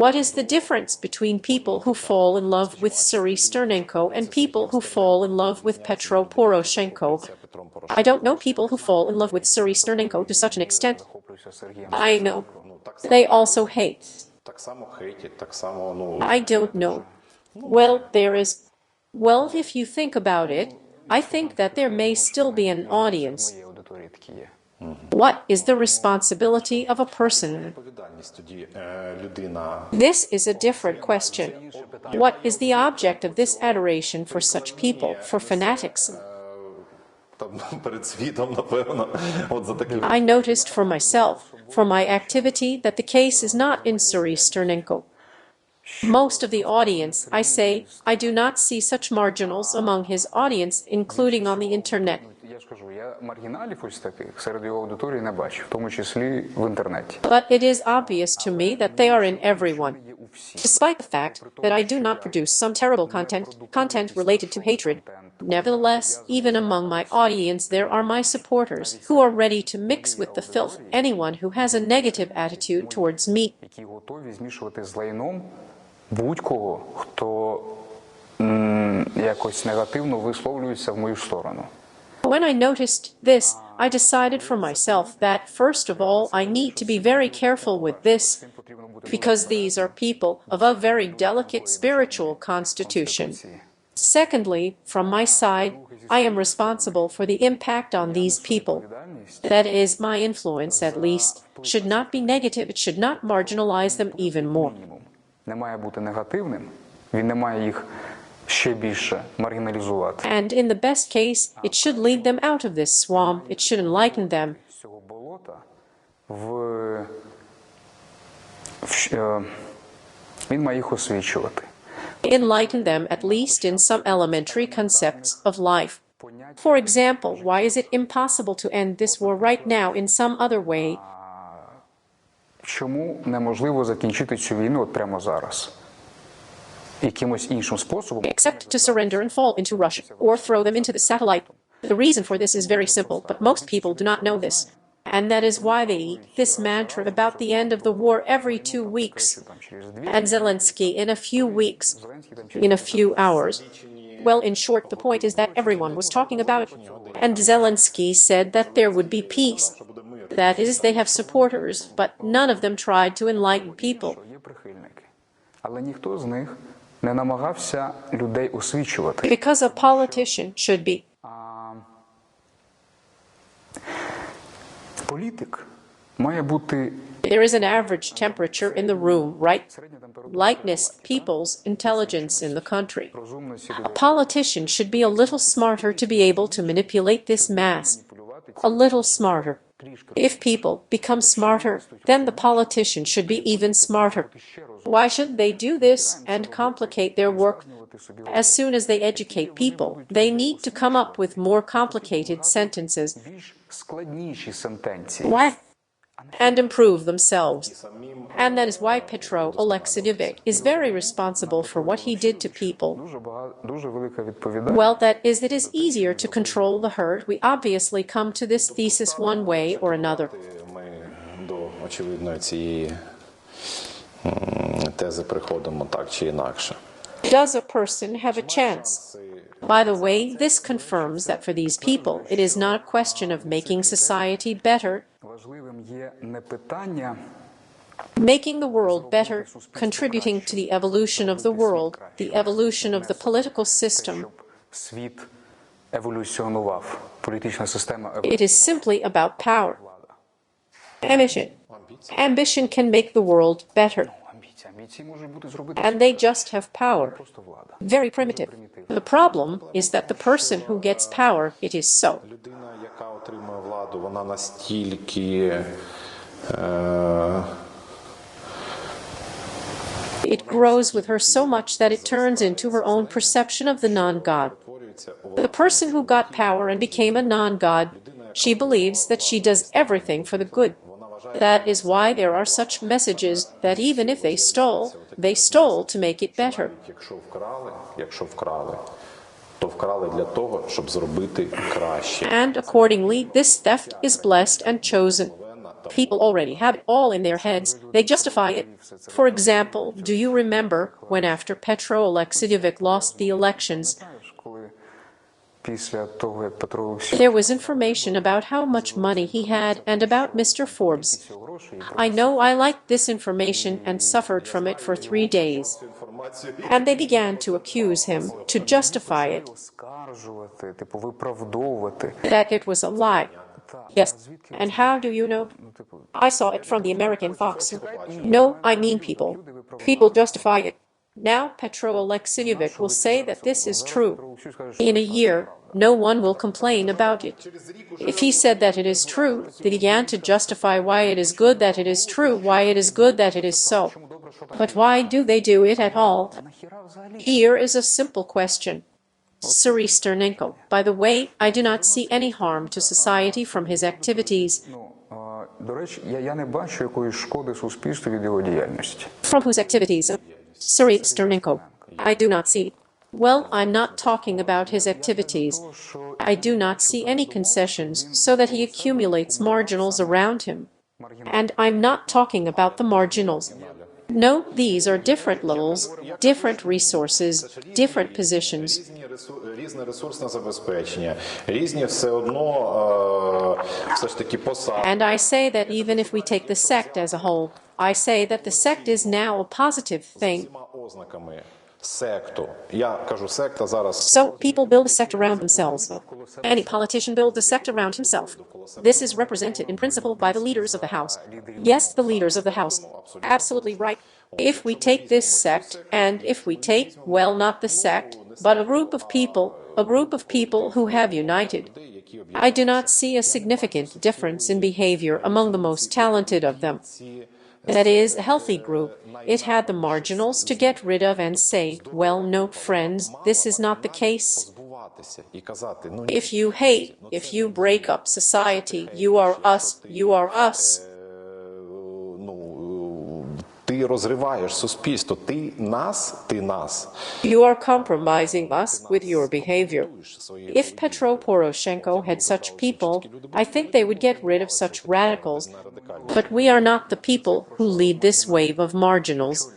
What is the difference between people who fall in love with Serhiy Sternenko and people who fall in love with Petro Poroshenko? I don't know people who fall in love with Serhiy Sternenko to such an extent. I know. They also hate. I don't know. Well, if you think about it, I think that there may still be an audience. What is the responsibility of a person? This is a different question. What is the object of this adoration for such people, for fanatics? I noticed for myself, for my activity, that the case is not in Serhiy Sternenko. Most of the audience, I say, I do not see such marginals among his audience, including on the internet. But it is obvious to me that they are in everyone. Despite the fact that I do not produce some terrible content related to hatred, nevertheless, even among my audience there are my supporters who are ready to mix with the filth anyone who has a negative attitude towards me. Будь-кого, хто якось негативно висловлюється в мою сторону. When I noticed this, I decided for myself that, first of all, I need to be very careful with this, because these are people of a very delicate spiritual constitution. Secondly, from my side, I am responsible for the impact on these people. That is, my influence, at least, should not be negative, it should not marginalize them even more. Не має бути негативним, він не має їх ще більше маргіналізувати. And in the best case, it should lead them out of this swamp, it should enlighten them. З цього болота він має їх освічувати. Enlighten them at least in some elementary concepts of life. For example, why is it impossible to end this war right now in some other way? Чому неможливо закінчити цю війну от прямо зараз? Якимось іншим способом? Except to surrender and fall into Russia, or throw them into the satellite. The reason for this is very simple, but most people do not know this. And that is why they eat this mantra about the end of the war every 2 weeks. And Zelensky in a few weeks, in a few hours. Well, in short, the point is that everyone was talking about it. And Zelensky said that there would be peace. That is, they have supporters, but none of them tried to enlighten people. Але ніхто з них не намагався людей освічувати. Because a politician should be. Політик має бути. There is an average temperature in the room, right? Lightness, people's intelligence in the country. A politician should be a little smarter to be able to manipulate this mass. A little smarter. If people become smarter, then the politician should be even smarter. Why should they do this and complicate their work? As soon as they educate people, they need to come up with more complicated sentences. Why? And improve themselves. And that is why Petro Oleksiyevich is very responsible for what he did to people. Well, that is, it is easier to control the herd. We obviously come to this thesis one way or another. Ми до очевидної цієї тези приходимо так чи інакше. Does a person have a chance? By the way, this confirms that for these people, it is not a question of making society better, making the world better, contributing to the evolution of the world, the evolution of the political system. It is simply about power. Ambition. Ambition can make the world better. And they just have power. Very primitive. The problem is that the person who gets power, it is so. It grows with her so much that it turns into her own perception of the non-God. The person who got power and became a non-God, she believes that she does everything for the good. That is why there are such messages that even if they stole to make it better. And accordingly, this theft is blessed and chosen. People already have it all in their heads. They justify it. For example, do you remember when after Petro Alexeyevich lost the elections, there was information about how much money he had and about Mr. Forbes. I know I liked this information and suffered from it for 3 days. And they began to accuse him, to justify it, that it was a lie. Yes. And how do you know? I saw it from the American Fox. No, I mean people. People justify it. Now Petro Alexeyevich will say that this is true. In a year, no one will complain about it. If he said that it is true, they began to justify why it is good that it is true, why it is good that it is so. But why do they do it at all? Here is a simple question. Serhiy Sternenko, by the way, I do not see any harm to society from his activities. From whose activities? Serhiy Sternenko, I do not see. Well, I'm not talking about his activities. I do not see any concessions so that he accumulates marginals around him. And I'm not talking about the marginals. No, these are different levels, different resources, different positions. And I say that even if we take the sect as a whole, I say that the sect is now a positive thing. So people build a sect around themselves. Any politician builds a sect around himself. This is represented in principle by the leaders of the House. Yes, the leaders of the House. Absolutely right. If we take this sect, and if we take, well, not the sect, but a group of people who have united, I do not see a significant difference in behavior among the most talented of them. That is, a healthy group. It had the marginals to get rid of and say, well, no, friends, this is not the case. If you hate, if you break up society, you are us, you are us. You are compromising us with your behavior. If Petro Poroshenko had such people, I think they would get rid of such radicals. But we are not the people who lead this wave of marginals.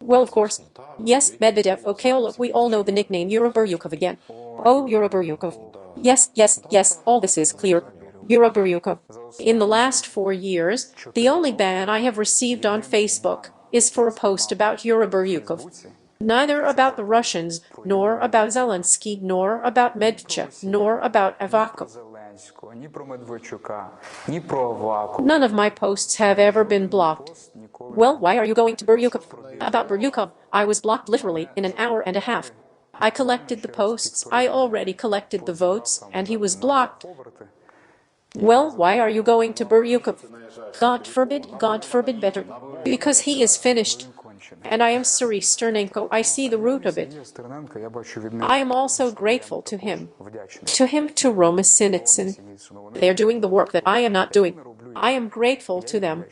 Well, of course. Yes, Medvedev, okay, we all know the nickname Yuroburyukov again. Oh, Yuroburyukov. Yes, yes, yes, all this is clear. Yuroburyukov. In the last 4 years, the only ban I have received on Facebook is for a post about Yuroburyukov. Neither about the Russians, nor about Zelensky, nor about Medvedev, nor about Avakov. None of my posts have ever been blocked. Well, why are you going to Buryukov? About Buryukov, I was blocked literally in an hour and a half. I collected the posts, I already collected the votes, and he was blocked. Well, why are you going to Buryukov? God forbid better. Because he is finished. And I am Serhiy Sternenko, I see the root of it. I am also grateful to him, to Roma Sinitsyn. They are doing the work that I am not doing. I am grateful to them.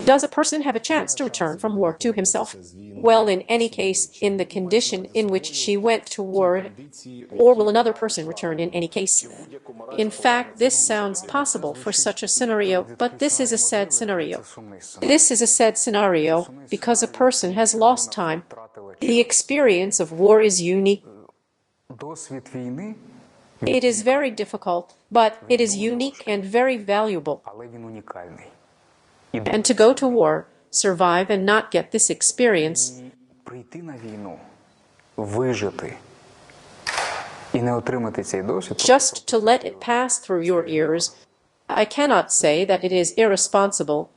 Does a person have a chance to return from war to himself? Well, in any case, in the condition in which she went to war, or will another person return in any case? In fact, this sounds possible for such a scenario, but this is a sad scenario. This is a sad scenario because a person has lost time. The experience of war is unique. It is very difficult, but it is unique and very valuable. And to go to war, survive and not get this experience, just to let it pass through your ears, I cannot say that it is irresponsible,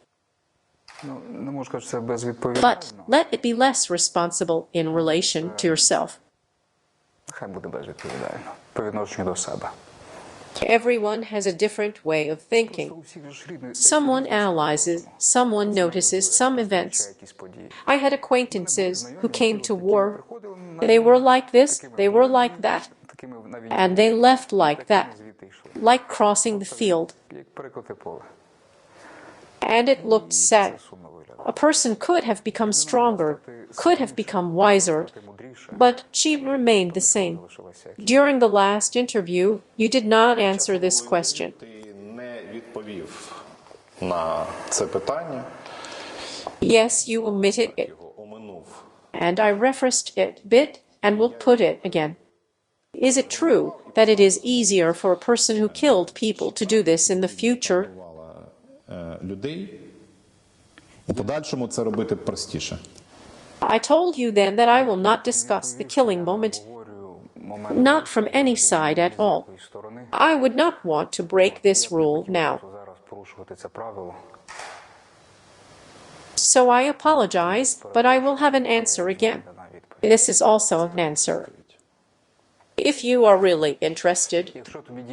but let it be less responsible in relation to yourself. Everyone has a different way of thinking. Someone analyzes, someone notices some events. I had acquaintances who came to war. They were like this, they were like that, and they left like that, like crossing the field. And it looked sad. A person could have become stronger, could have become wiser, but she remained the same. During the last interview, you did not answer this question. Yes, you omitted it. And I referenced it a bit and will put it again. Is it true that it is easier for a person who killed people to do this in the future? I told you then that I will not discuss the killing moment, not from any side at all. I would not want to break this rule now. So I apologize, but I will have an answer again. This is also an answer. If you are really interested,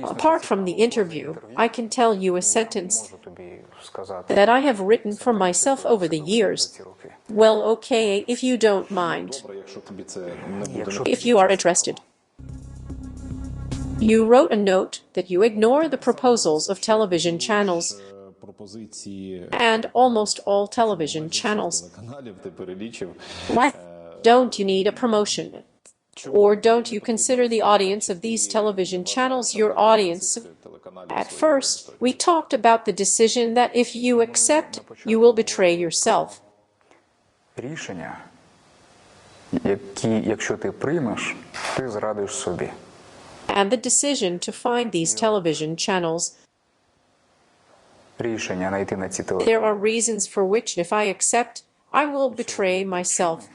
apart from the interview, I can tell you a sentence that I have written for myself over the years. Well, okay, if you don't mind. If you are interested. You wrote a note that you ignore the proposals of television channels, and almost all television channels. What? Don't you need a promotion? Or don't you consider the audience of these television channels your audience? At first, we talked about the decision that if you accept, you will betray yourself. And the decision to find these television channels. There are reasons for which, if I accept, I will betray myself.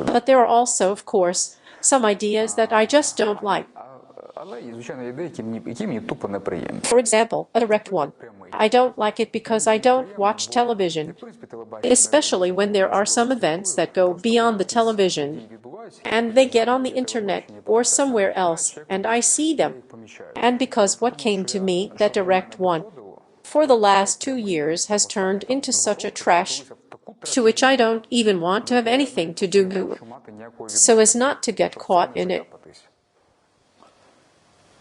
But there are also, of course, some ideas that I just don't like. For example, a direct one. I don't like it because I don't watch television, especially when there are some events that go beyond the television, and they get on the internet or somewhere else, and I see them. And because what came to me, that direct one, for the last 2 years has turned into such a trash, to which I don't even want to have anything to do, so as not to get caught in it.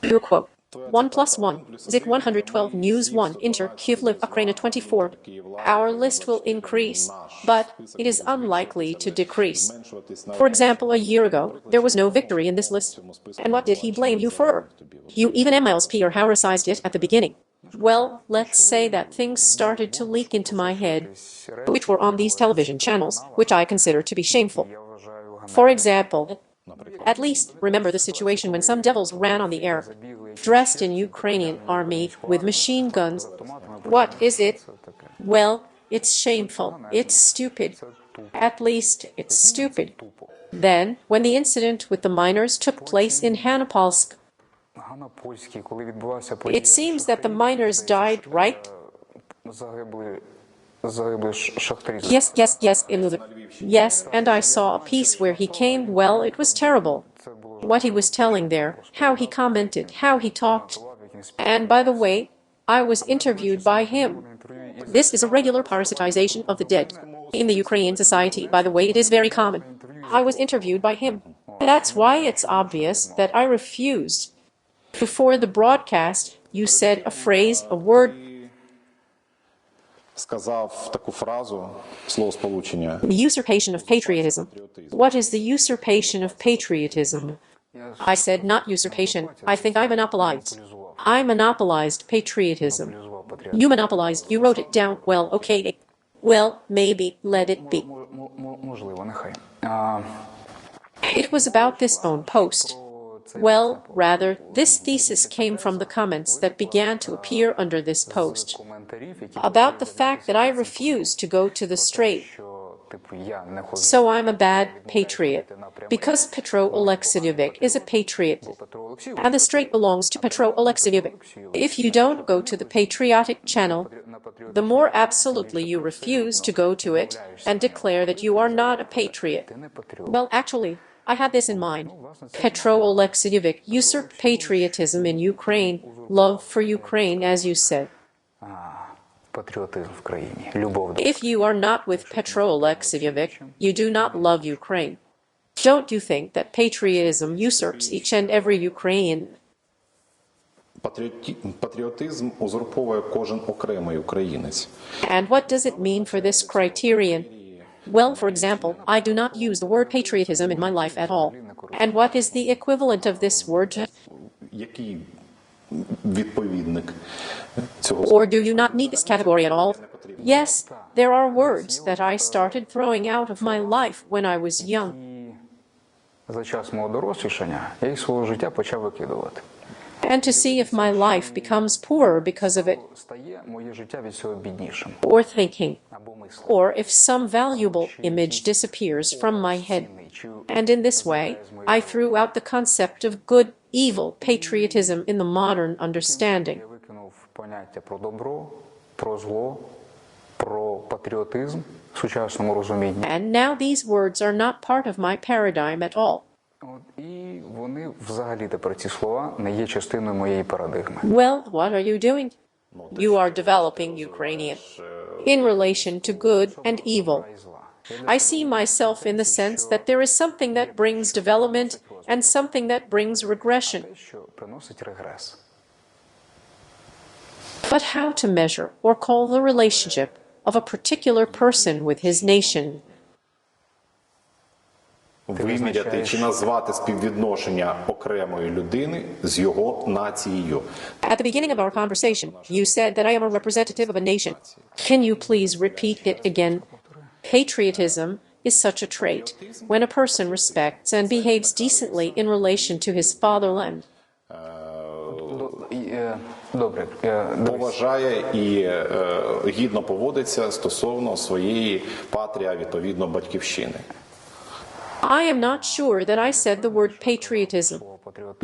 Your quote. 1 + 1, Zik 112 News 1, Inter, Kyiv, Ukraine 24. Our list will increase, but it is unlikely to decrease. For example, a year ago, there was no victory in this list. And what did he blame you for? You even MLSP or harassized it at the beginning. Well, let's say that things started to leak into my head, which were on these television channels, which I consider to be shameful. For example, at least remember the situation when some devils ran on the air, dressed in Ukrainian army with machine guns. What is it? Well, it's shameful. It's stupid. At least it's stupid. Then, when the incident with the miners took place in Hanopolsk, it seems that the miners died, right? Yes, yes, and I saw a piece where he came. Well, it was terrible. What he was telling there, how he commented, how he talked. And by the way, I was interviewed by him. This is a regular parasitization of the dead. In the Ukrainian society, by the way, it is very common. I was interviewed by him. That's why it's obvious that I refused. Before the broadcast, you said a phrase, a word. The usurpation of patriotism. What is the usurpation of patriotism? I said not usurpation. I think I monopolized. I monopolized patriotism. You monopolized. You wrote it down. Well, okay. Well, maybe. Let it be. Можливо, нехай. It was about this own post. Well, rather, this thesis came from the comments that began to appear under this post about the fact that I refused to go to the straight. So I'm a bad patriot, because Petro Oleksiyevich is a patriot, and the straight belongs to Petro Oleksiyevich. If you don't go to the patriotic channel, the more absolutely you refuse to go to it and declare that you are not a patriot. Well, actually, I had this in mind. Petro Oleksiyevich usurped patriotism in Ukraine, love for Ukraine, as you said. If you are not with Petro Oleksiyevich, you do not love Ukraine. Don't you think that patriotism usurps each and every Ukrainian? Патріотизм узурповує кожен окремий українець. And what does it mean for this criterion? Well, for example, I do not use the word patriotism in my life at all. And what is the equivalent of this word? Який відповідник цього? Or do you not need this category at all? Yes, there are words that I started throwing out of my life when I was young. За час мого дорослішання я їх свого життя почав викидувати. And to see if my life becomes poorer because of it, Стає моє життя від цього біднішим. or thinking, Або мислом. or if some valuable image disappears from my head. And in this way, I threw out the concept of good, evil patriotism in the modern understanding. Я викинув поняття про добро, про зло, про патріотизм в сучасному розумінні. And now these words are not part of my paradigm at all. І вони взагалі тепер ці слова не є частиною моєї парадигми. Well, what are you doing? You are developing Ukrainian in relation to good and evil. I see myself in the sense that there is something that brings development and something that brings regression. Що приносить регрес. But how to measure or call the relationship of a particular person with his nation? Виміряти чи назвати співвідношення окремої людини з його нацією. At the beginning of our conversation, you said that I am a representative of a nation. Can you please repeat it again? Patriotism is such a trait when a person respects and behaves decently in relation to his fatherland. Добре. Поважає і гідно поводиться стосовно своєї патрія, відповідно, батьківщини. I am not sure that I said the word patriotism.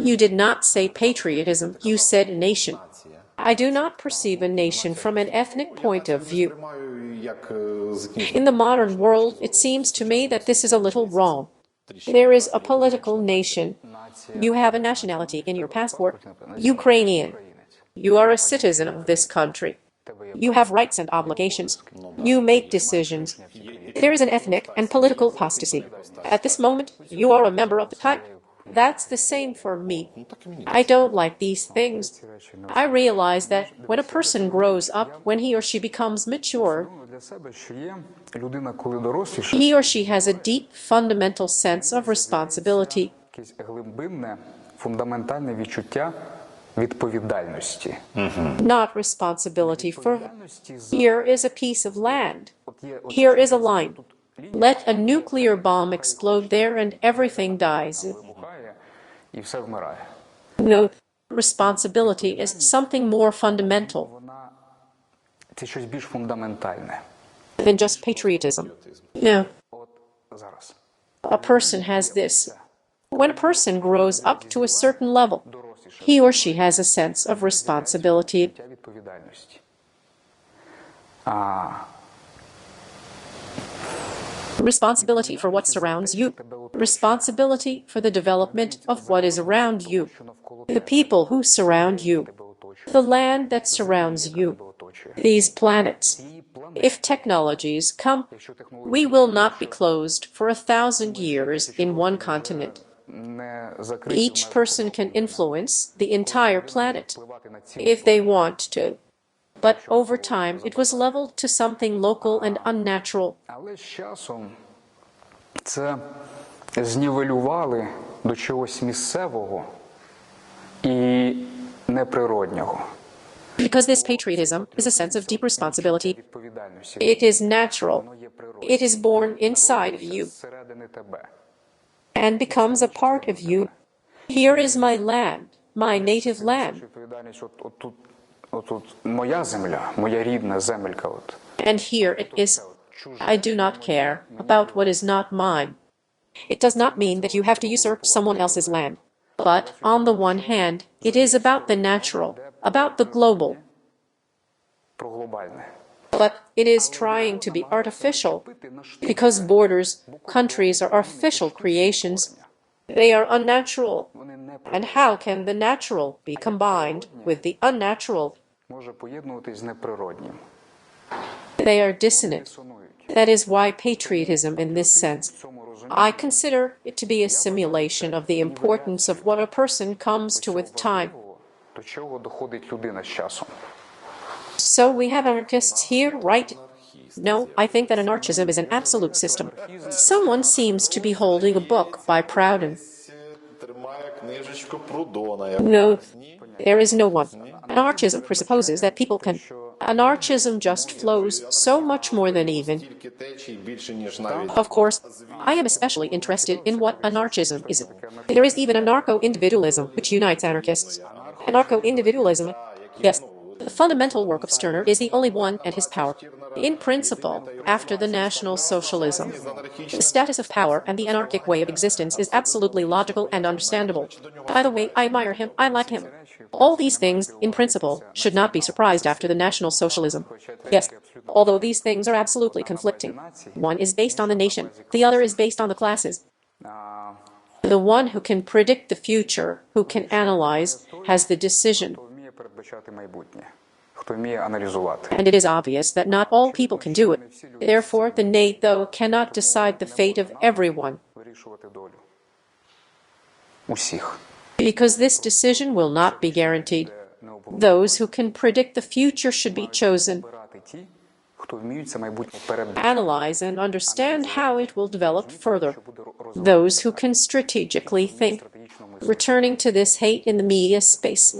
You did not say patriotism, you said nation. I do not perceive a nation from an ethnic point of view. In the modern world, it seems to me that this is a little wrong. There is a political nation. You have a nationality in your passport, Ukrainian. You are a citizen of this country. You have rights and obligations. You make decisions. There is an ethnic and political apostasy. At this moment, you are a member of the type. That's the same for me. I don't like these things. I realize that when a person grows up, when he or she becomes mature, he or she has a deep, fundamental sense of responsibility. Відповідальності. Not responsibility for here is a piece of land. Here is a line. Let a nuclear bomb explode there and everything dies. І все вмирає. No, responsibility is something more fundamental Це щось більш фундаментальне. than just patriotism. No, От зараз. a person has this. When a person grows up to a certain level, he or she has a sense of responsibility. Відповідальності. Responsibility for what surrounds you. Responsibility for the development of what is around you. The people who surround you. The land that surrounds you. These planets. If technologies come, we will not be closed for 1,000 years in one continent. Each person can influence the entire planet if they want to. But over time, it was leveled to something local and unnatural. Але з часом це знівелювали до чогось місцевого і неприроднього. Because this patriotism is a sense of deep responsibility. It is natural. It is born inside of you and becomes a part of you. Here is my land, my native land. Отут моя земля, моя рідна земелька. And here it is. I do not care about what is not mine. It does not mean that you have to usurp someone else's land. But, on the one hand, it is about the natural, about the global. But it is trying to be artificial, because borders, countries are artificial creations. They are unnatural. And how can the natural be combined with the unnatural? They are dissonant. That is why patriotism, in this sense, I consider it to be a simulation of the importance of what a person comes to with time. So we have anarchists here, right? No, I think that anarchism is an absolute system. Someone seems to be holding a book by Proudhon. No, there is no one. Anarchism presupposes that people can. Anarchism just flows so much more than even. Of course, I am especially interested in what anarchism is. There is even anarcho-individualism, which unites anarchists. Anarcho-individualism, yes. The fundamental work of Stirner is the only one and his power. In principle, after the National Socialism, the status of power and the anarchic way of existence is absolutely logical and understandable. By the way, I admire him, I like him. All these things, in principle, should not be surprised after the National Socialism. Yes, although these things are absolutely conflicting. One is based on the nation, the other is based on the classes. The one who can predict the future, who can analyze, has the decision. And it is obvious that not all people can do it. Therefore, the NATO cannot decide the fate of everyone. Because this decision will not be guaranteed. Those who can predict the future should be chosen. Analyze and understand how it will develop further. Those who can strategically think. Returning to this hate in the media space.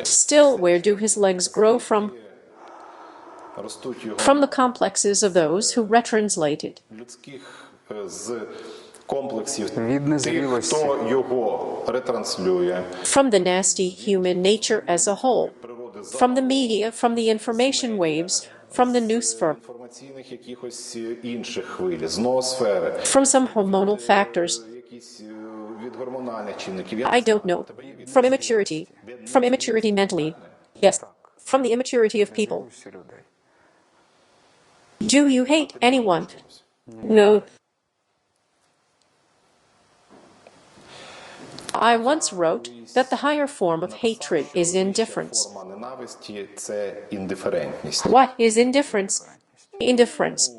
Still, where do his legs grow from? From the complexes of those who retranslated. From the nasty human nature as a whole. From the media, from the information waves, from the noosphere. From some hormonal factors. I don't know. From immaturity mentally. Yes, from the immaturity of people. Do you hate anyone? No. I once wrote that the higher form of hatred is indifference. What is indifference? Indifference.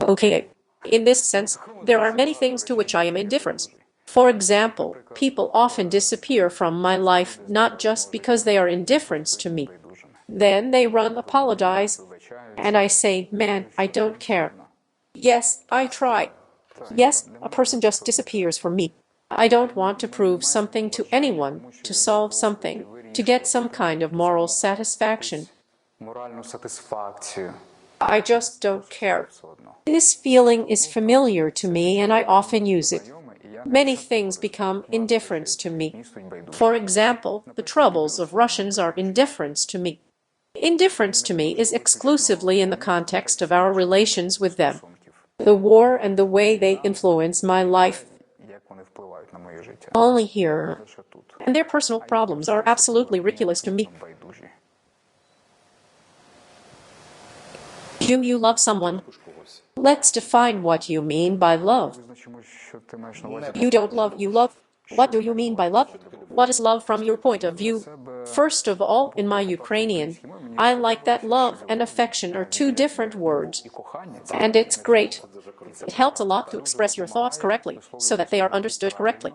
Okay. In this sense, there are many things to which I am indifferent. For example, people often disappear from my life not just because they are indifferent to me. Then they run, apologize, and I say, man, I don't care. Yes, I try. Yes, a person just disappears from me. I don't want to prove something to anyone, to solve something, to get some kind of moral satisfaction. I just don't care. This feeling is familiar to me and I often use it. Many things become indifference to me. For example, the troubles of Russians are indifference to me. Indifference to me is exclusively in the context of our relations with them. The war and the way they influence my life. Only here. And their personal problems are absolutely ridiculous to me. Do you love someone? Let's define what you mean by love. You don't love, you love. What do you mean by love? What is love from your point of view? First of all, in my Ukrainian, I like that love and affection are two different words. And it's great. It helps a lot to express your thoughts correctly, so that they are understood correctly.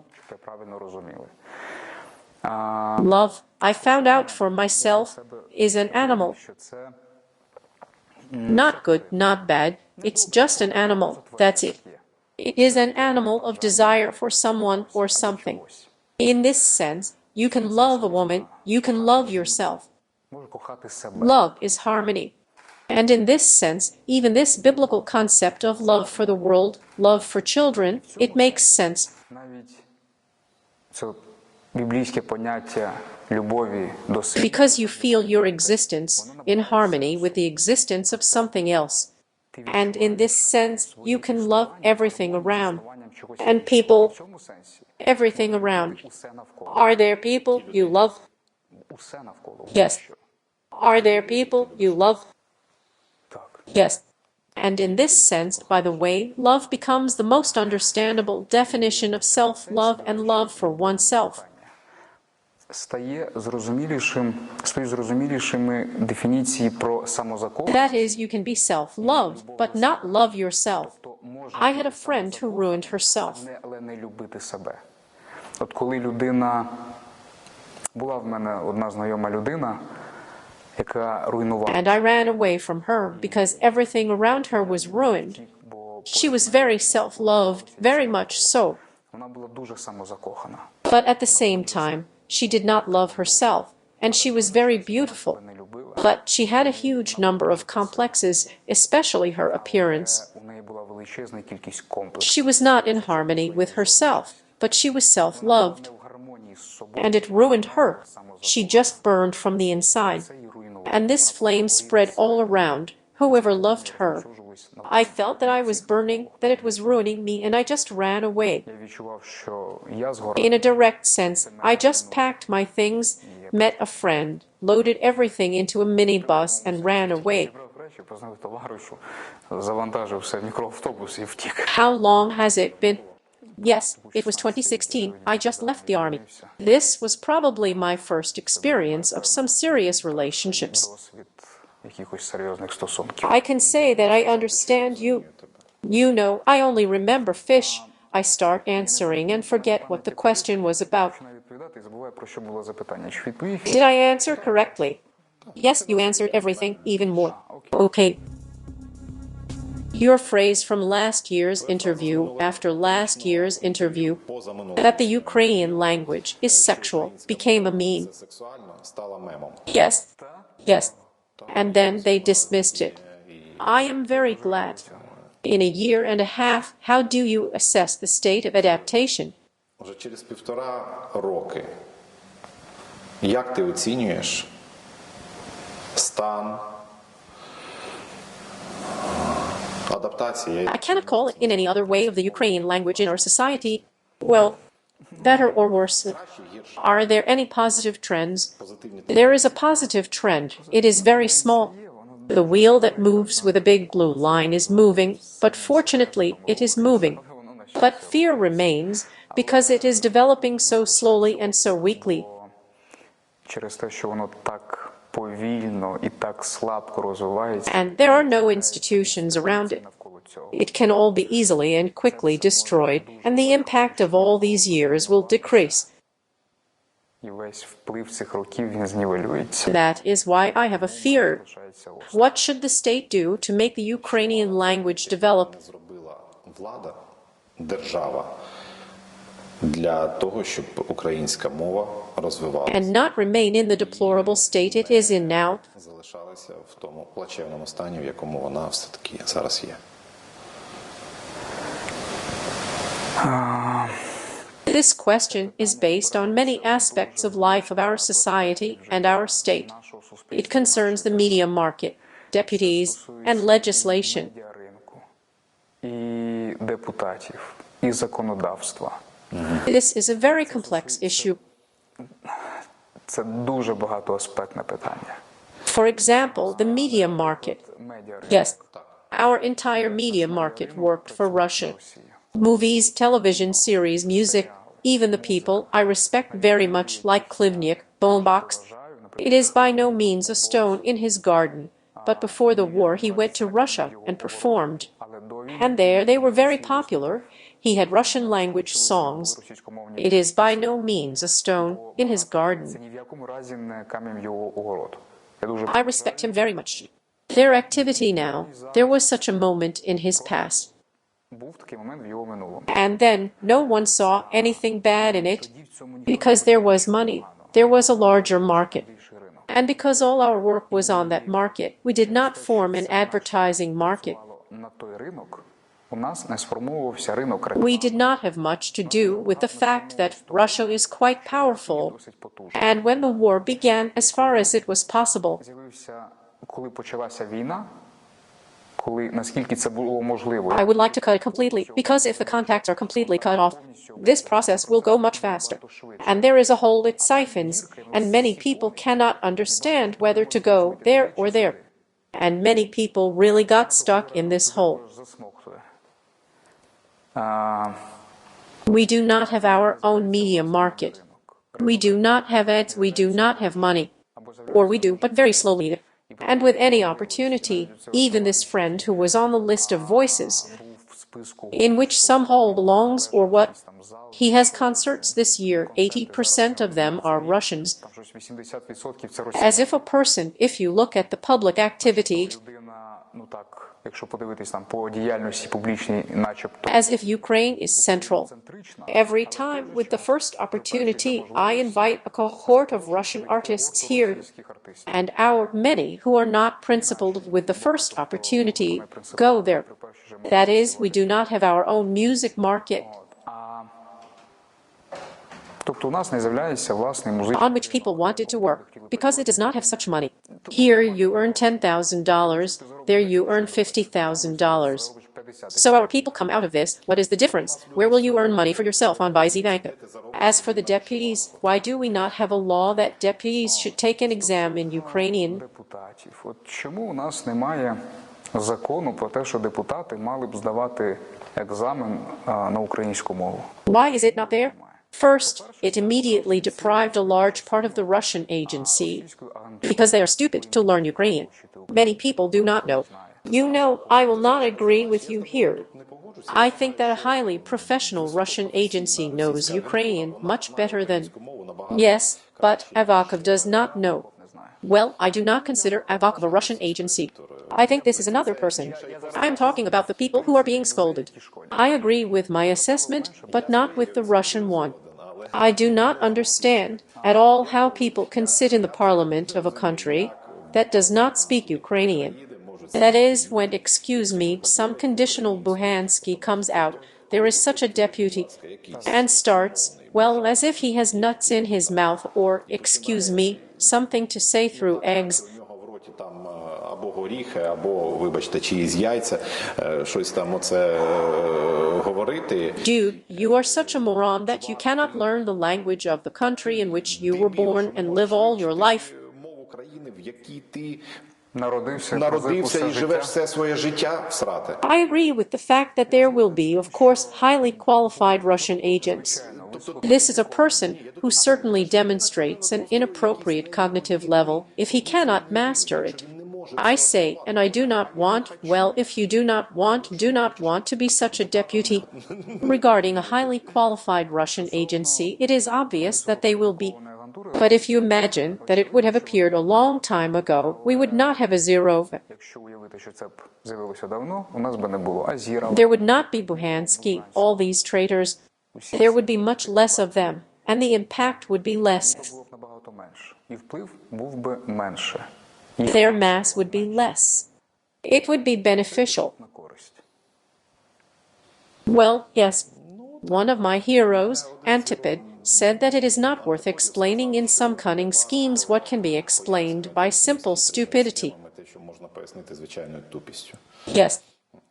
Love, I found out for myself, is an animal. Not good, not bad. It's just an animal. That's it. It is an animal of desire for someone or something. In this sense, you can love a woman, you can love yourself. Love is harmony. And in this sense, even this biblical concept of love for the world, love for children, it makes sense. Because you feel your existence in harmony with the existence of something else. And in this sense, you can love everything around. And people, everything around. Are there people you love? Yes. Are there people you love? Yes. And in this sense, by the way, love becomes the most understandable definition of self-love and love for oneself. That is, you can be self-loved, but not love yourself. I had a friend who ruined herself. And I ran away from her because everything around her was ruined. She was very self-loved, very much so. But at the same time, she did not love herself, and she was very beautiful. But she had a huge number of complexes, especially her appearance. She was not in harmony with herself, but she was self-loved. And it ruined her. She just burned from the inside. And this flame spread all around, whoever loved her. I felt that I was burning, that it was ruining me, and I just ran away. In a direct sense, I just packed my things, met a friend, loaded everything into a minibus, and ran away. How long has it been? Yes, it was 2016. I just left the army. This was probably my first experience of some serious relationships. I can say that I understand you. You know, I only remember fish. I start answering and forget what the question was about. Did I answer correctly? Yes, you answered everything, even more. Okay. Your phrase from last year's interview, after last year's interview, that the Ukrainian language is sexual, became a meme. Yes, yes. And then they dismissed it. I am very glad. In a year and a half, how do you assess the state of adaptation? Уже через 1,5 роки. Як ти оцінюєш стан адаптації? I cannot call it in any other way of the Ukrainian language in our society. Well, better or worse. Are there any positive trends? There is a positive trend. It is very small. The wheel that moves with a big blue line is moving, but fortunately it is moving. But fear remains because it is developing so slowly and so weakly. And there are no institutions around it. It can all be easily and quickly destroyed, and the impact of all these years will decrease. That is why I have a fear. What should the state do to make the Ukrainian language develop? Для того, щоб українська мова розвивалася. And not remain in the deplorable state it is in now. Залишалася в тому плачевному стані, в якому вона все-таки зараз є. This question is based on many aspects of life of our society and our state. It concerns the media market, deputies, and legislation. І депутатів, і законодавства. This is a very complex issue. Це дуже багатоаспектне питання. For example, the media market. Yes, our entire media market worked for Russia. Movies, television series, music, even the people I respect very much like Klivnik, Boombox. It is by no means a stone in his garden, but before the war he went to Russia and performed. And there they were very popular. He had Russian language songs. It is by no means a stone in his garden. I respect him very much. Their activity now, there was such a moment in his past. Був такий момент в його минулому. And then no one saw anything bad in it because there was money, there was a larger market. And because all our work was on that market, we did not form an advertising market. На той ринок у нас не сформовувався ринок We did not have much to do with the fact that Russia is quite powerful. And when the war began, as far as it was possible, З'явився, коли почалася війна, коли наскільки це було можливо. I would like to cut it completely, because if the contacts are completely cut off, this process will go much faster. And there is a hole it siphons, and many people cannot understand whether to go there or there. And many people really got stuck in this hole. Засмоктує. We do not have our own media market. We do not have ads, we do not have money. Or we do, but very slowly. And with any opportunity, even this friend who was on the list of voices, in which some hall belongs or what, he has concerts this year, 80% of them are Russians. Там щось 80% це As if a person, if you look at the public activity, людина, ну так, якщо подивитись там по діяльності публічній, начебто as if Ukraine is central. Every time, with the first opportunity, I invite a cohort of Russian artists here, and our many who are not principled with the first opportunity go there. That is, we do not have our own music market Тобто у нас не з'являється власний музичний on which people wanted to work, because it does not have such money. Here you earn $10,000, there you earn $50,000. So our people come out of this. What is the difference? Where will you earn money for yourself on Vizivanka? As for the deputies, why do we not have a law that deputies should take an exam in Ukrainian? депутатів. От чому у нас немає закону про те, що депутати мали б здавати екзамен на українську мову? Why is it not there? First, it immediately deprived a large part of the Russian agency because they are stupid to learn Ukrainian. Many people do not know. You know, I will not agree with you here. I think that a highly professional Russian agency knows Ukrainian much better than... Yes, but Avakov does not know. Well, I do not consider Avakov a Russian agency. I think this is another person. I am talking about the people who are being scolded. I agree with my assessment, but not with the Russian one. I do not understand at all how people can sit in the parliament of a country that does not speak Ukrainian. That is, when, excuse me, some conditional Buhansky comes out, there is such a deputy, and starts, well, as if he has nuts in his mouth or, excuse me, something to say through eggs. Там або горіхи, або, вибачте, чиїсь яйця, щось там оце говорити. Dude, you are such a moron that you cannot learn the language of the country in which you were born and live all your life. Мову країни, в якій ти Народився і живеш все своє життя, всрати. I agree with the fact that there will be, of course, highly qualified Russian agents. This is a person who certainly demonstrates an inappropriate cognitive level if he cannot master it. I say, and I do not want, well, if you do not want to be such a deputy. Regarding a highly qualified Russian agency, it is obvious that they will be. But if you imagine that it would have appeared a long time ago, we would not have a zero. Якщо уявити, що це б з'явилося давно, у нас би не було Азіра. There would not be Buhansky, all these traitors. There would be much less of them, and the impact would be less. Було б набагато менше. І вплив був би менше. Their mass would be less. It would be beneficial. На користь. Well, yes, one of my heroes, Antipid, said that it is not worth explaining in some cunning schemes what can be explained by simple stupidity. Те, що можна пояснити звичайною тупістю. Yes,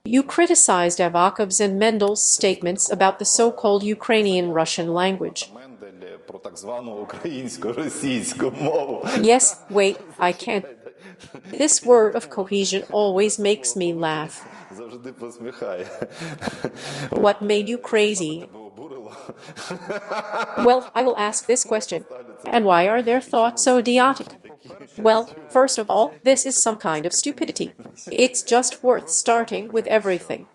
you criticized Avakov's and Mendel's statements about the so-called Ukrainian-Russian language. Мендель про так звану українсько-російську мову. Yes, wait, I can't. This word of cohesion always makes me laugh. Завжди посміхає. What made you crazy? Well, I will ask this question. And why are their thoughts so idiotic? Well, first of all, this is some kind of stupidity. It's just worth starting with everything.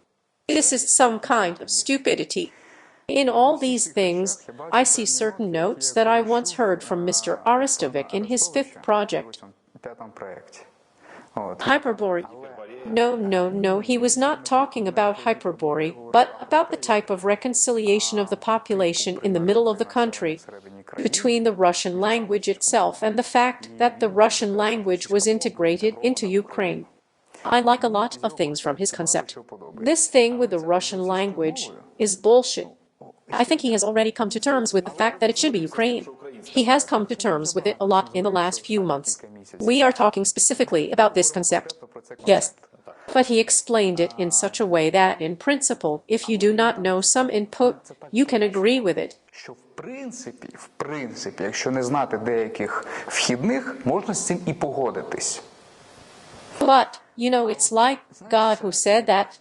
This is some kind of stupidity. In all these things, I see certain notes that I once heard from Mr. Aristovich in his fifth project. Hyperbore. No, he was not talking about hyperbore, but about the type of reconciliation of the population in the middle of the country, between the Russian language itself and the fact that the Russian language was integrated into Ukraine. I like a lot of things from his concept. This thing with the Russian language is bullshit. I think he has already come to terms with the fact that it should be Ukraine. He has come to terms with it a lot in the last few months. We are talking specifically about this concept. Yes. But he explained it in such a way that, in principle, if you do not know some input, you can agree with it. В принципі, якщо не знати деяких вхідних, можна з цим і погодитись. But, it's like God who said that.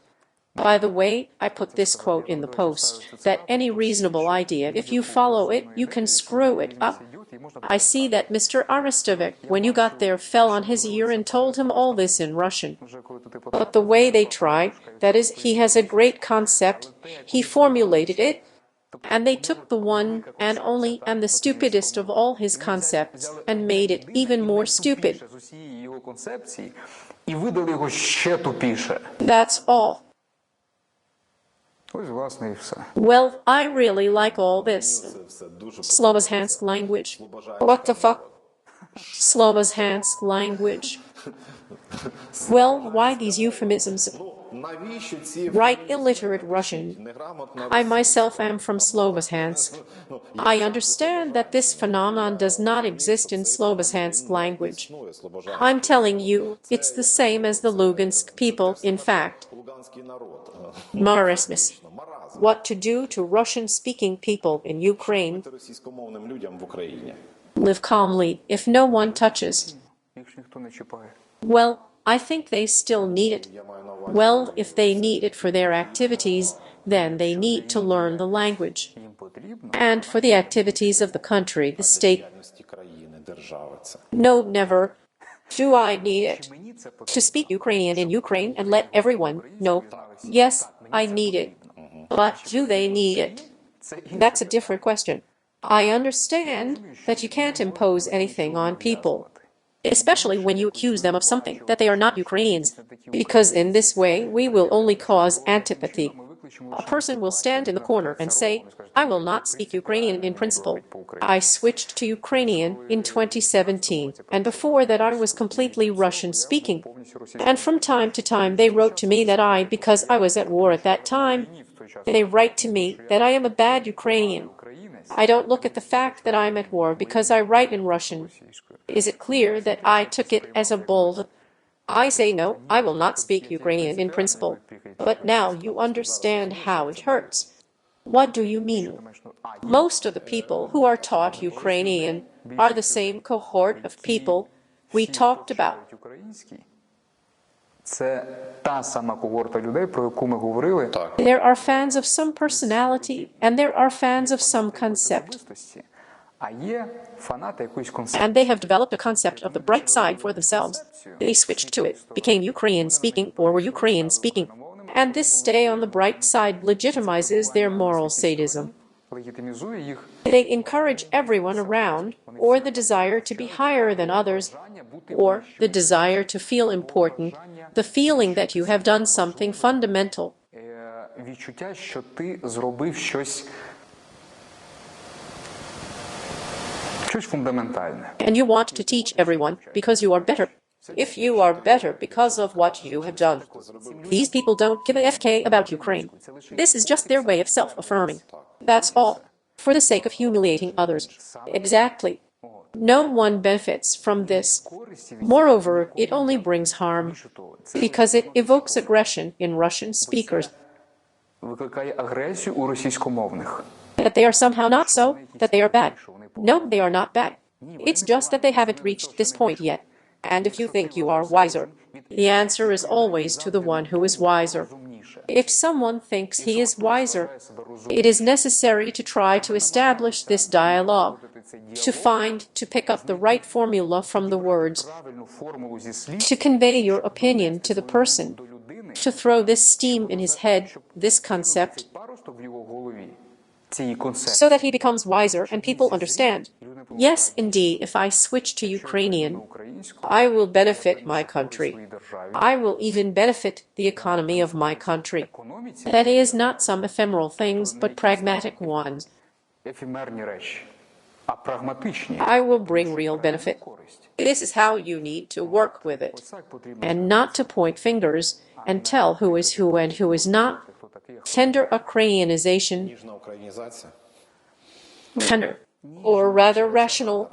By the way, I put this quote in the post, that any reasonable idea, if you follow it, you can screw it up. I see that Mr. Arestovich, when you got there, fell on his ear and told him all this in Russian. But the way they try, that is, he has a great concept, he formulated it, and they took the one and only and the stupidest of all his concepts and made it even more stupid. That's all. Well, I really like all this. Slobodansk language. What the fuck? Slobodansk language. Well, why these euphemisms? Write illiterate Russian. I myself am from Slobodansk. I understand that this phenomenon does not exist in Slobodansk language. I'm telling you, it's the same as the Lugansk people, in fact. Meaninglessness. What to do to Russian-speaking people in Ukraine? Live calmly if no one touches. Well, I think they still need it. Well, if they need it for their activities, then they need to learn the language. And for the activities of the country, the state. No, never. Do I need it? To speak Ukrainian in Ukraine and let everyone know? Yes, I need it. But do they need it? That's a different question. I understand that you can't impose anything on people, especially when you accuse them of something that they are not Ukrainians, because in this way we will only cause antipathy. A person will stand in the corner and say, I will not speak Ukrainian in principle. I switched to Ukrainian in 2017, and before that I was completely Russian-speaking. And from time to time they wrote to me that because I was at war at that time, they write to me that I am a bad Ukrainian. I don't look at the fact that I'm at war because I write in Russian. Is it clear that I took it as a bold? I say no, I will not speak Ukrainian in principle. But now you understand how it hurts. What do you mean? Most of the people who are taught Ukrainian are the same cohort of people we talked about. There are fans of some personality and there are fans of some concept. And they have developed a concept of the bright side for themselves. They switched to it, became Ukrainian-speaking or were Ukrainian-speaking. And this stay on the bright side legitimizes their moral sadism. They encourage everyone around, or the desire to be higher than others, or the desire to feel important, the feeling that you have done something fundamental. And you want to teach everyone because you are better. If you are better because of what you have done. These people don't give a FK about Ukraine. This is just their way of self-affirming. That's all. For the sake of humiliating others. Exactly. No one benefits from this. Moreover, it only brings harm because it evokes aggression in Russian speakers. That they are somehow not so, that they are bad. No, they are not bad. It's just that they haven't reached this point yet. And if you think you are wiser, the answer is always to the one who is wiser. If someone thinks he is wiser, it is necessary to try to establish this dialogue, to pick up the right formula from the words, to convey your opinion to the person, to throw this steam in his head, this concept, so that he becomes wiser and people understand. Yes, indeed, if I switch to Ukrainian, I will benefit my country. I will even benefit the economy of my country. That is, not some ephemeral things, but pragmatic ones. I will bring real benefit. This is how you need to work with it, and not to point fingers and tell who is who and who is not. Tender Ukrainianization, tender, or rather rational.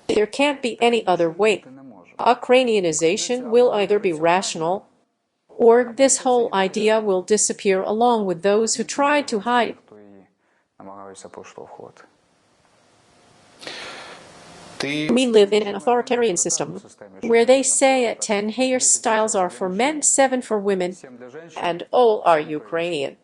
There can't be any other way. Ukrainianization will either be rational, or this whole idea will disappear along with those who tried to hide. We live in an authoritarian system where they say 10 hairstyles are for men, 7 for women, and all are Ukrainian.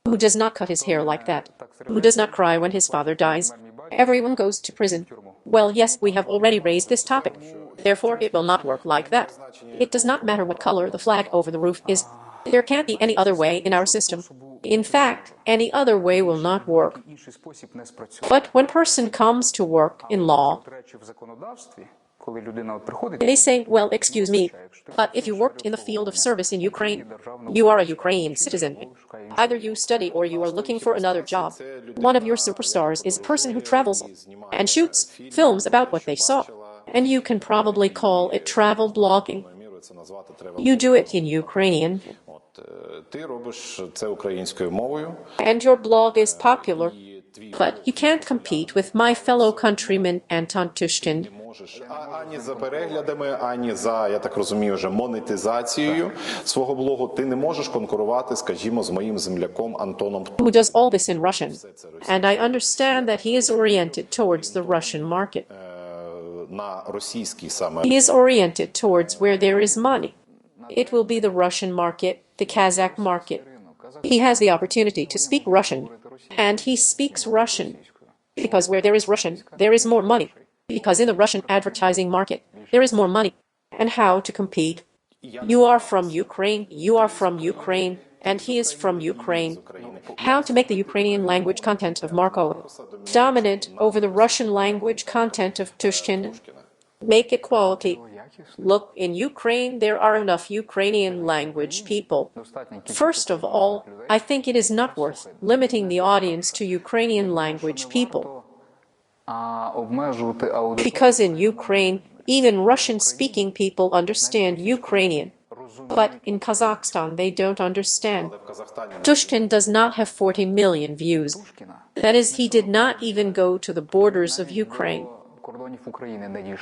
Who does not cut his hair like that? Who does not cry when his father dies? Everyone goes to prison. Well, yes, we have already raised this topic. Therefore, it will not work like that. It does not matter what color the flag over the roof is. There can't be any other way in our system. In fact, any other way will not work. But when a person comes to work in law, they say, well, excuse me, but if you worked in the field of service in Ukraine, you are a Ukrainian citizen. Either you study or you are looking for another job. One of your superstars is a person who travels and shoots films about what they saw. And you can probably call it travel blogging. You do it in Ukrainian. And your blog is popular. But you can't compete with my fellow countryman Anton Tushkin. Ані за переглядами, ані за, я так розумію, вже монетизацією свого блогу ти не можеш конкурувати, скажімо, з моїм земляком Антоном. Who does all this in Russian. And I understand that he is oriented towards the Russian market. На російський саме. He is oriented towards where there is money. It will be the Russian market, the Kazakh market. He has the opportunity to speak Russian, and he speaks Russian. Because where there is Russian, there is more money. Because in the Russian advertising market, there is more money. And how to compete? You are from Ukraine, you are from Ukraine, and he is from Ukraine. How to make the Ukrainian language content of Markus dominant over the Russian language content of Tushkin? Make it quality. Look, in Ukraine, there are enough Ukrainian language people. First of all, I think it is not worth limiting the audience to Ukrainian language people. Because in Ukraine, even Russian-speaking people understand Ukrainian. But in Kazakhstan, they don't understand. Tushkin does not have 40 million views. That is, he did not even go to the borders of Ukraine.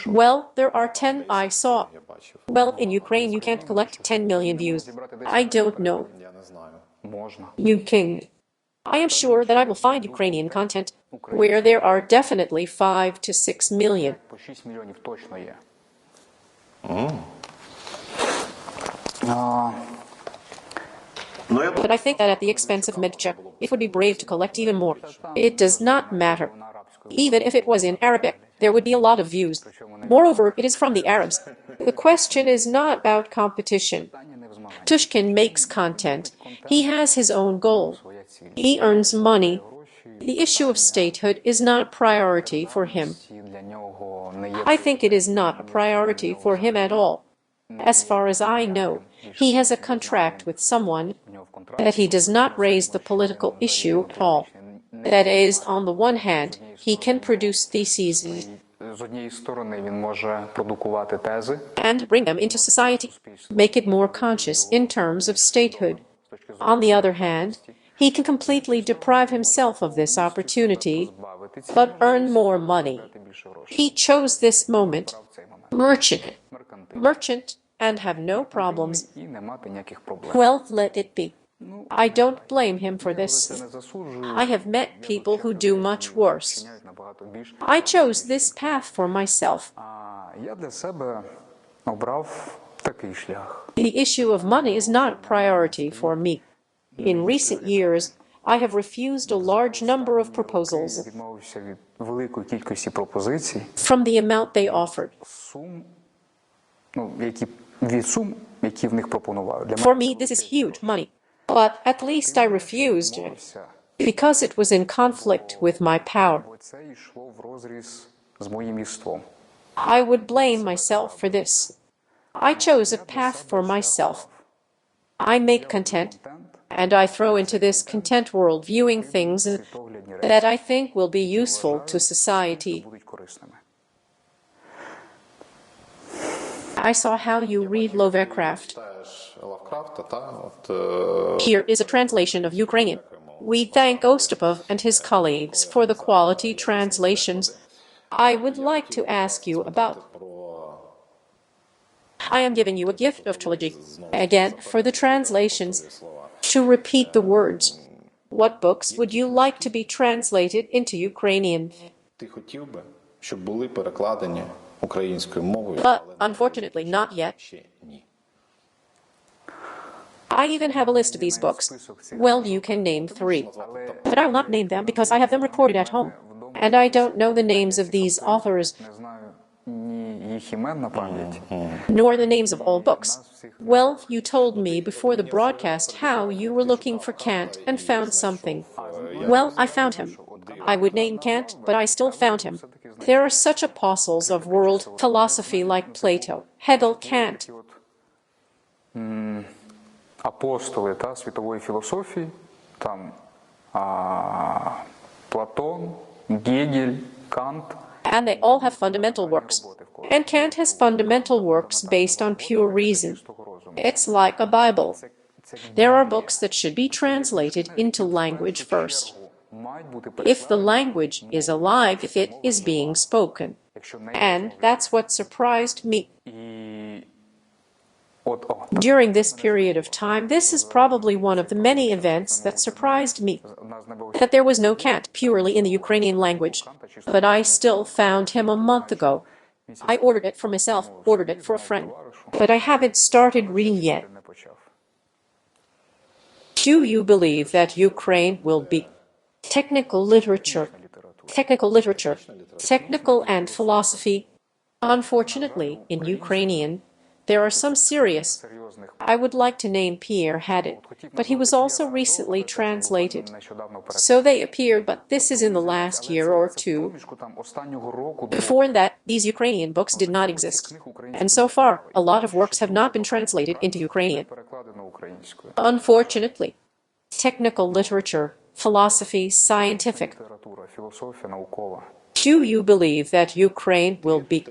Well, there are 10 I saw. Well, in Ukraine, you can't collect 10 million views. I don't know. You can. I am sure that I will find Ukrainian content where there are definitely 5 to 6 million. But I think that at the expense of Medchuk, it would be brave to collect even more. It does not matter. Even if it was in Arabic, there would be a lot of views. Moreover, it is from the Arabs. The question is not about competition. Tushkin makes content. He has his own goal. He earns money. The issue of statehood is not a priority for him. I think it is not a priority for him at all. As far as I know, he has a contract with someone that he does not raise the political issue at all. That is, on the one hand, he can produce theses and bring them into society, make it more conscious in terms of statehood. On the other hand, he can completely deprive himself of this opportunity, but earn more money. He chose this moment, merchant, and have no problems. Well, let it be. I don't blame him for this. I have met people who do much worse. I chose this path for myself. The issue of money is not a priority for me. In recent years, I have refused a large number of proposals from the amount they offered. For me, this is huge money. But at least I refused because it was in conflict with my power. з моїм єством. I would blame myself for this. I chose a path for myself. I make content, and I throw into this content world viewing things that I think will be useful to society. I saw how you read Lovecraft. Here is a translation of Ukrainian. We thank Ostapov and his colleagues for the quality translations. I would like to ask you about. I am giving you a gift of trilogy, again, for the translations, to repeat the words. What books would you like to be translated into Ukrainian? But, unfortunately, not yet. I even have a list of these books. Well, you can name 3. But I will not name them because I have them recorded at home. And I don't know the names of these authors, nor the names of all books. Well, you told me before the broadcast how you were looking for Kant and found something. Well, I found him. I would name Kant, but I still found him. There are such apostles of world philosophy like Plato, Hegel, Kant. Апостоли світової філософії, там Платон, Гегель, Кант. And they all have fundamental works. And Kant has fundamental works based on pure reason. It's like a Bible. There are books that should be translated into language first. If the language is alive, if it is being spoken. And that's what surprised me. During this period of time, this is probably one of the many events that surprised me, that there was no Kant purely in the Ukrainian language. But I still found him a month ago. I ordered it for myself, ordered it for a friend, but I haven't started reading yet. Do you believe that Ukraine will be technical literature, technical and philosophy? Unfortunately, in Ukrainian, there are some serious. I would like to name Pierre Hadid, but he was also recently translated. So they appeared, but this is in the last year or 2. Before that, these Ukrainian books did not exist. And so far, a lot of works have not been translated into Ukrainian. Unfortunately, technical literature, philosophy, scientific. Do you believe that Ukraine will be?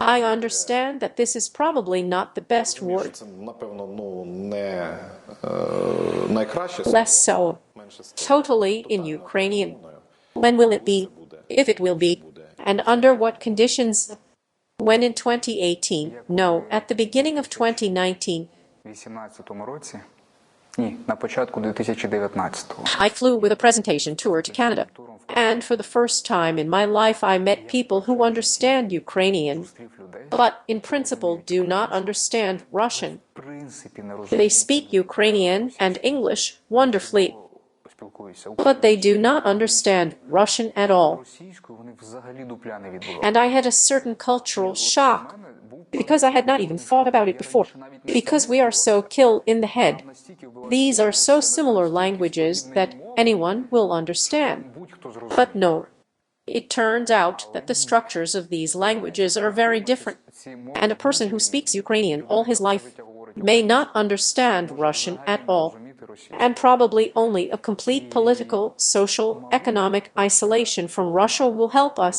I understand that this is probably not the best word. Less so. Totally in Ukrainian. When will it be? If it will be. And under what conditions? When in 2018? No, at the beginning of 2019. I flew with a presentation tour to Canada. And for the first time in my life, I met people who understand Ukrainian, but in principle do not understand Russian. They speak Ukrainian and English wonderfully, but they do not understand Russian at all. And I had a certain cultural shock, because I had not even thought about it before, because we are so killed in the head. These are so similar languages that anyone will understand. But no, it turns out that the structures of these languages are very different, and a person who speaks Ukrainian all his life may not understand Russian at all, and probably only a complete political, social, economic isolation from Russia will help us.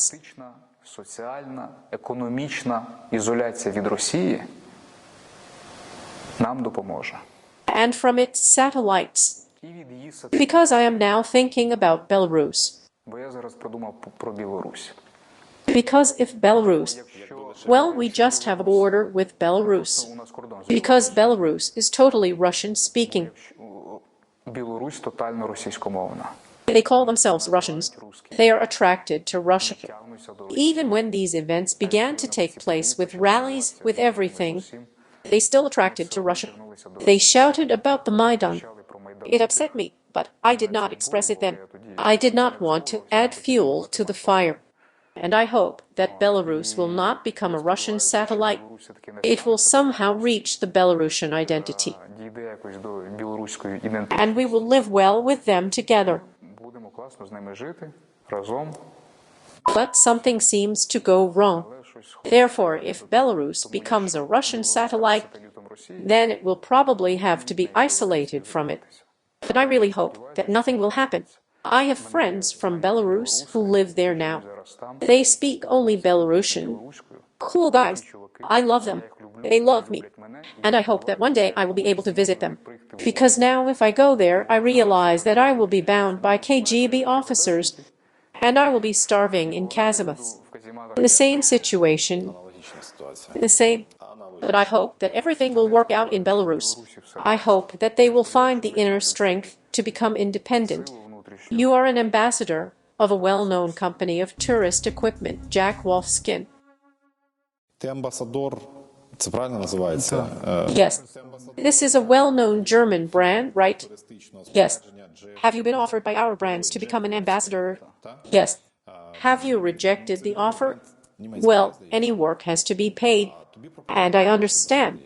Соціальна, економічна ізоляція від Росії нам допоможе. And from its satellites, because I am now thinking about Belarus. Бо я зараз подумав про Білорусь. Because if Belarus, well, we just have a border with Belarus. Because Belarus is totally Russian-speaking. Білорусь тотально російськомовна. They call themselves Russians. They are attracted to Russia. Even when these events began to take place with rallies, with everything, they still attracted to Russia. They shouted about the Maidan. It upset me, but I did not express it then. I did not want to add fuel to the fire. And I hope that Belarus will not become a Russian satellite. It will somehow reach the Belarusian identity. And we will live well with them together. But something seems to go wrong. Therefore, if Belarus becomes a Russian satellite, then it will probably have to be isolated from it. But I really hope that nothing will happen. I have friends from Belarus who live there now. They speak only Belarusian. Cool guys. I love them. They love me. And I hope that one day I will be able to visit them. Because now if I go there, I realize that I will be bound by KGB officers and I will be starving in casemates. In the same situation, the same. But I hope that everything will work out in Belarus. I hope that they will find the inner strength to become independent. You are an ambassador of a well-known company of tourist equipment, Jack Wolfskin. Ти амбасадор, це правильно називається? Yes. This is a well-known German brand, right? Yes. Have you been offered by our brands to become an ambassador? Yes. Have you rejected the offer? Well, any work has to be paid. And I understand.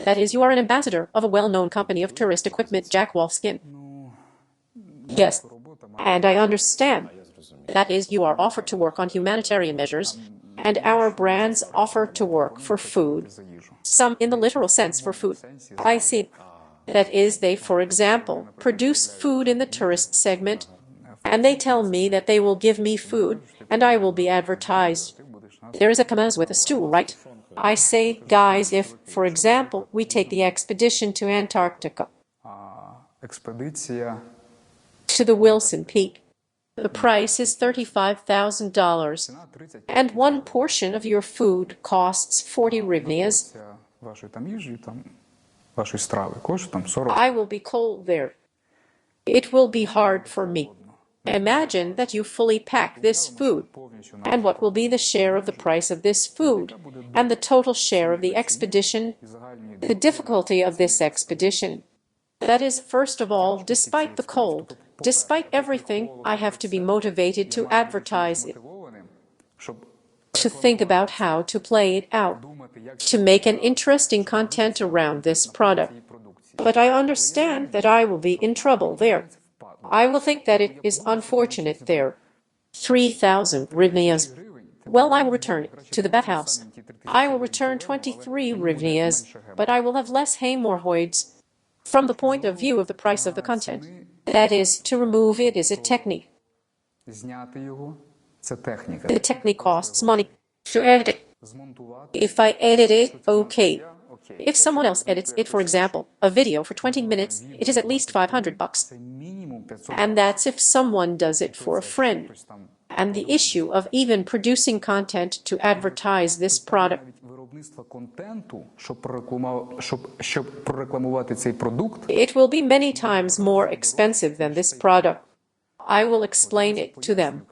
That is, you are an ambassador of a well-known company of tourist equipment, Jack Wolfskin. Yes. And I understand. That is, you are offered to work on humanitarian measures, and our brands offer to work for food. Some in the literal sense for food. I see. That is, they, for example, produce food in the tourist segment, and they tell me that they will give me food, and I will be advertised. There is a kamaz with a stool, right? I say, guys, if, for example, we take the expedition to Antarctica, to the Wilson Peak, the price is $35,000, and one portion of your food costs 40 hryvnias. I will be cold there. It will be hard for me. Imagine that you fully pack this food, and what will be the share of the price of this food, and the total share of the expedition, the difficulty of this expedition. That is, first of all, despite the cold, despite everything, I have to be motivated to advertise it, to think about how to play it out, to make an interesting content around this product. But I understand that I will be in trouble there. I will think that it is unfortunate there. 3,000 hryvnias. Well, I will return it to the bathhouse. I will return 23 hryvnias, but I will have less hemorrhoids. From the point of view of the price of the content, that is, to remove it is a technique. The technique costs money. To edit it. If I edit it, okay. If someone else edits it, for example, a video for 20 minutes, it is at least $500. And that's if someone does it for a friend. And the issue of even producing content to advertise this product. It will be many times more expensive than this product. I will explain it to them.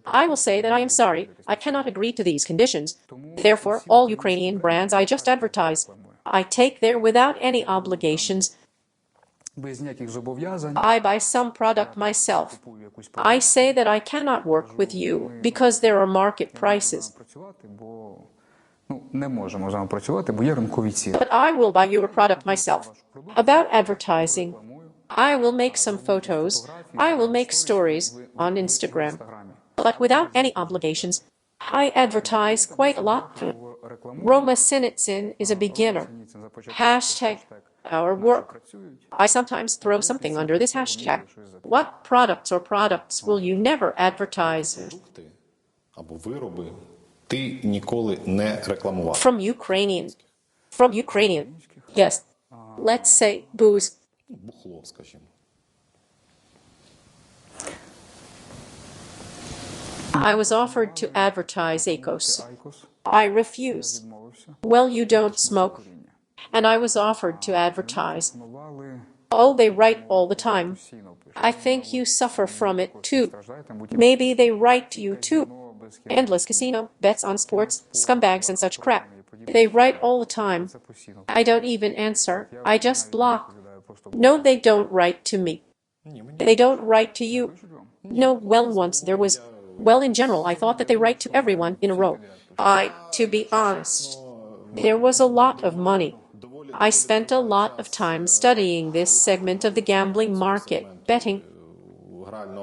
I will say that I am sorry, I cannot agree to these conditions. Therefore, all Ukrainian brands I just advertise. I take there without any obligations. I buy some product myself. I say that I cannot work with you because there are market prices. But I will buy your product myself. About advertising, I will make some photos, I will make stories on Instagram, but without any obligations. I advertise quite a lot. Roma Sinitsyn is a beginner. Hashtag our work. I sometimes throw something under this hashtag. What products or products will you never advertise? From Ukrainian. From Ukrainian. Yes. Let's say booze. I was offered to advertise ACOS. I refused. Well, you don't smoke. And I was offered to advertise. Oh, they write all the time. I think you suffer from it too. Maybe they write to you too. Endless casino, bets on sports, scumbags and such crap. They write all the time. I don't even answer. I just block. No, they don't write to me. They don't write to you. No, well, once there was... Well, in general, I thought that they write to everyone in a row. To be honest, there was a lot of money. I spent a lot of time studying this segment of the gambling market, betting.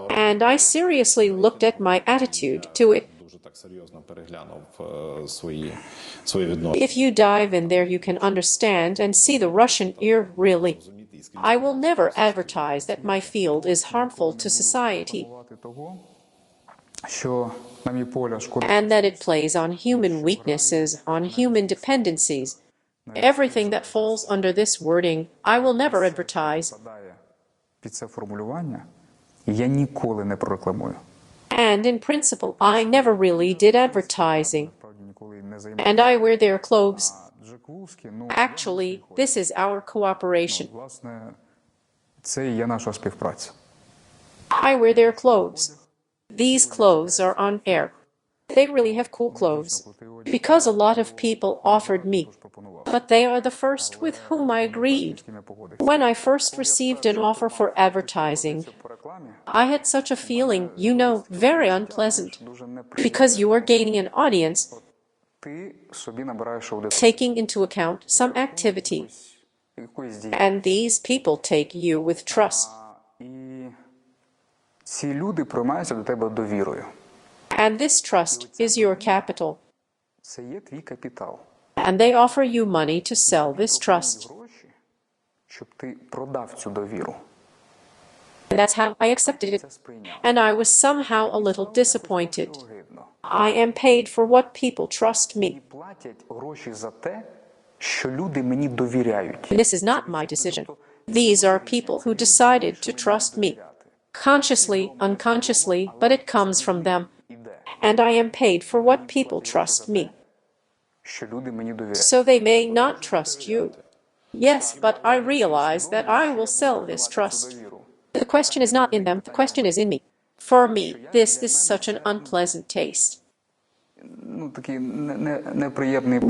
And I seriously looked at my attitude to it. If you dive in there, you can understand and see the Russian ear really. I will never advertise that my field is harmful to society and that it plays on human weaknesses, on human dependencies. Everything that falls under this wording, I will never advertise. And in principle, I never really did advertising. And I wear their clothes. Actually, this is our cooperation. I wear their clothes. These clothes are on air. They really have cool clothes, because a lot of people offered me, but they are the first with whom I agreed. When I first received an offer for advertising, I had such a feeling, very unpleasant, because you are gaining an audience, taking into account some activity, and these people take you with trust. And this trust is your capital. And they offer you money to sell this trust. And that's how I accepted it. And I was somehow a little disappointed. I am paid for what people trust me. This is not my decision. These are people who decided to trust me. Consciously, unconsciously, but it comes from them. And I am paid for what people trust me. So they may not trust you. Yes, but I realize that I will sell this trust. The question is not in them, the question is in me. For me, this is such an unpleasant taste.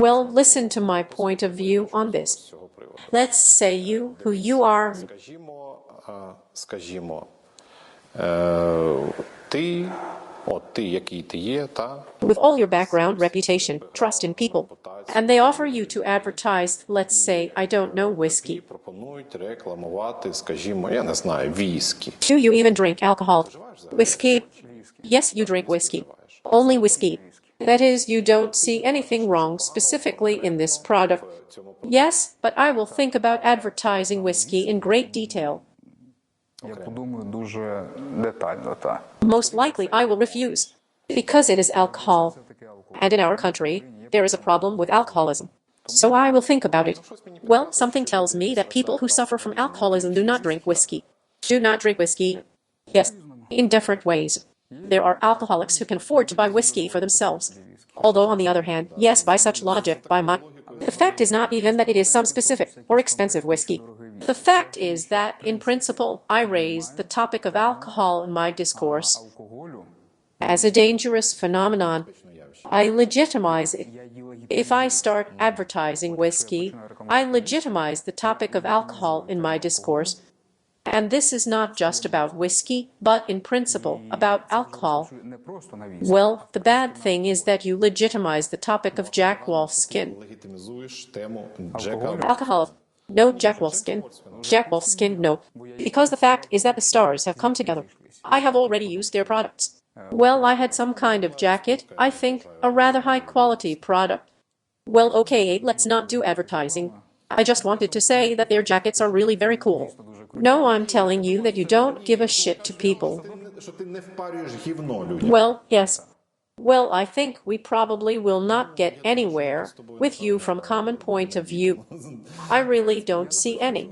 Well, listen to my point of view on this. Let's say you, who you are. With all your background, reputation, trust in people, and they offer you to advertise, let's say, I don't know, whiskey. Do you even drink alcohol? Whiskey? Yes, you drink whiskey. Only whiskey. That is, you don't see anything wrong specifically in this product. Yes, but I will think about advertising whiskey in great detail. Most likely I will refuse, because it is alcohol. And in our country, there is a problem with alcoholism. So I will think about it. Well, something tells me that people who suffer from alcoholism do not drink whiskey. Do not drink whiskey. Yes, in different ways. There are alcoholics who can afford to buy whiskey for themselves. Although, on the other hand, yes, by such logic, the fact is not even that it is some specific or expensive whiskey. The fact is that, in principle, I raise the topic of alcohol in my discourse as a dangerous phenomenon. I legitimize it. If I start advertising whiskey, I legitimize the topic of alcohol in my discourse. And this is not just about whiskey, but in principle about alcohol. Well, the bad thing is that you legitimize the topic of Jack Wolfskin. Alcohol. No Jack Wolfskin. Jack Wolfskin, no. Because the fact is that the stars have come together. I have already used their products. Well, I had some kind of jacket, I think, a rather high-quality product. Well, okay, let's not do advertising. I just wanted to say that their jackets are really very cool. No, I'm telling you that you don't give a shit to people. Well, yes. Well, I think we probably will not get anywhere with you from common point of view. I really don't see any.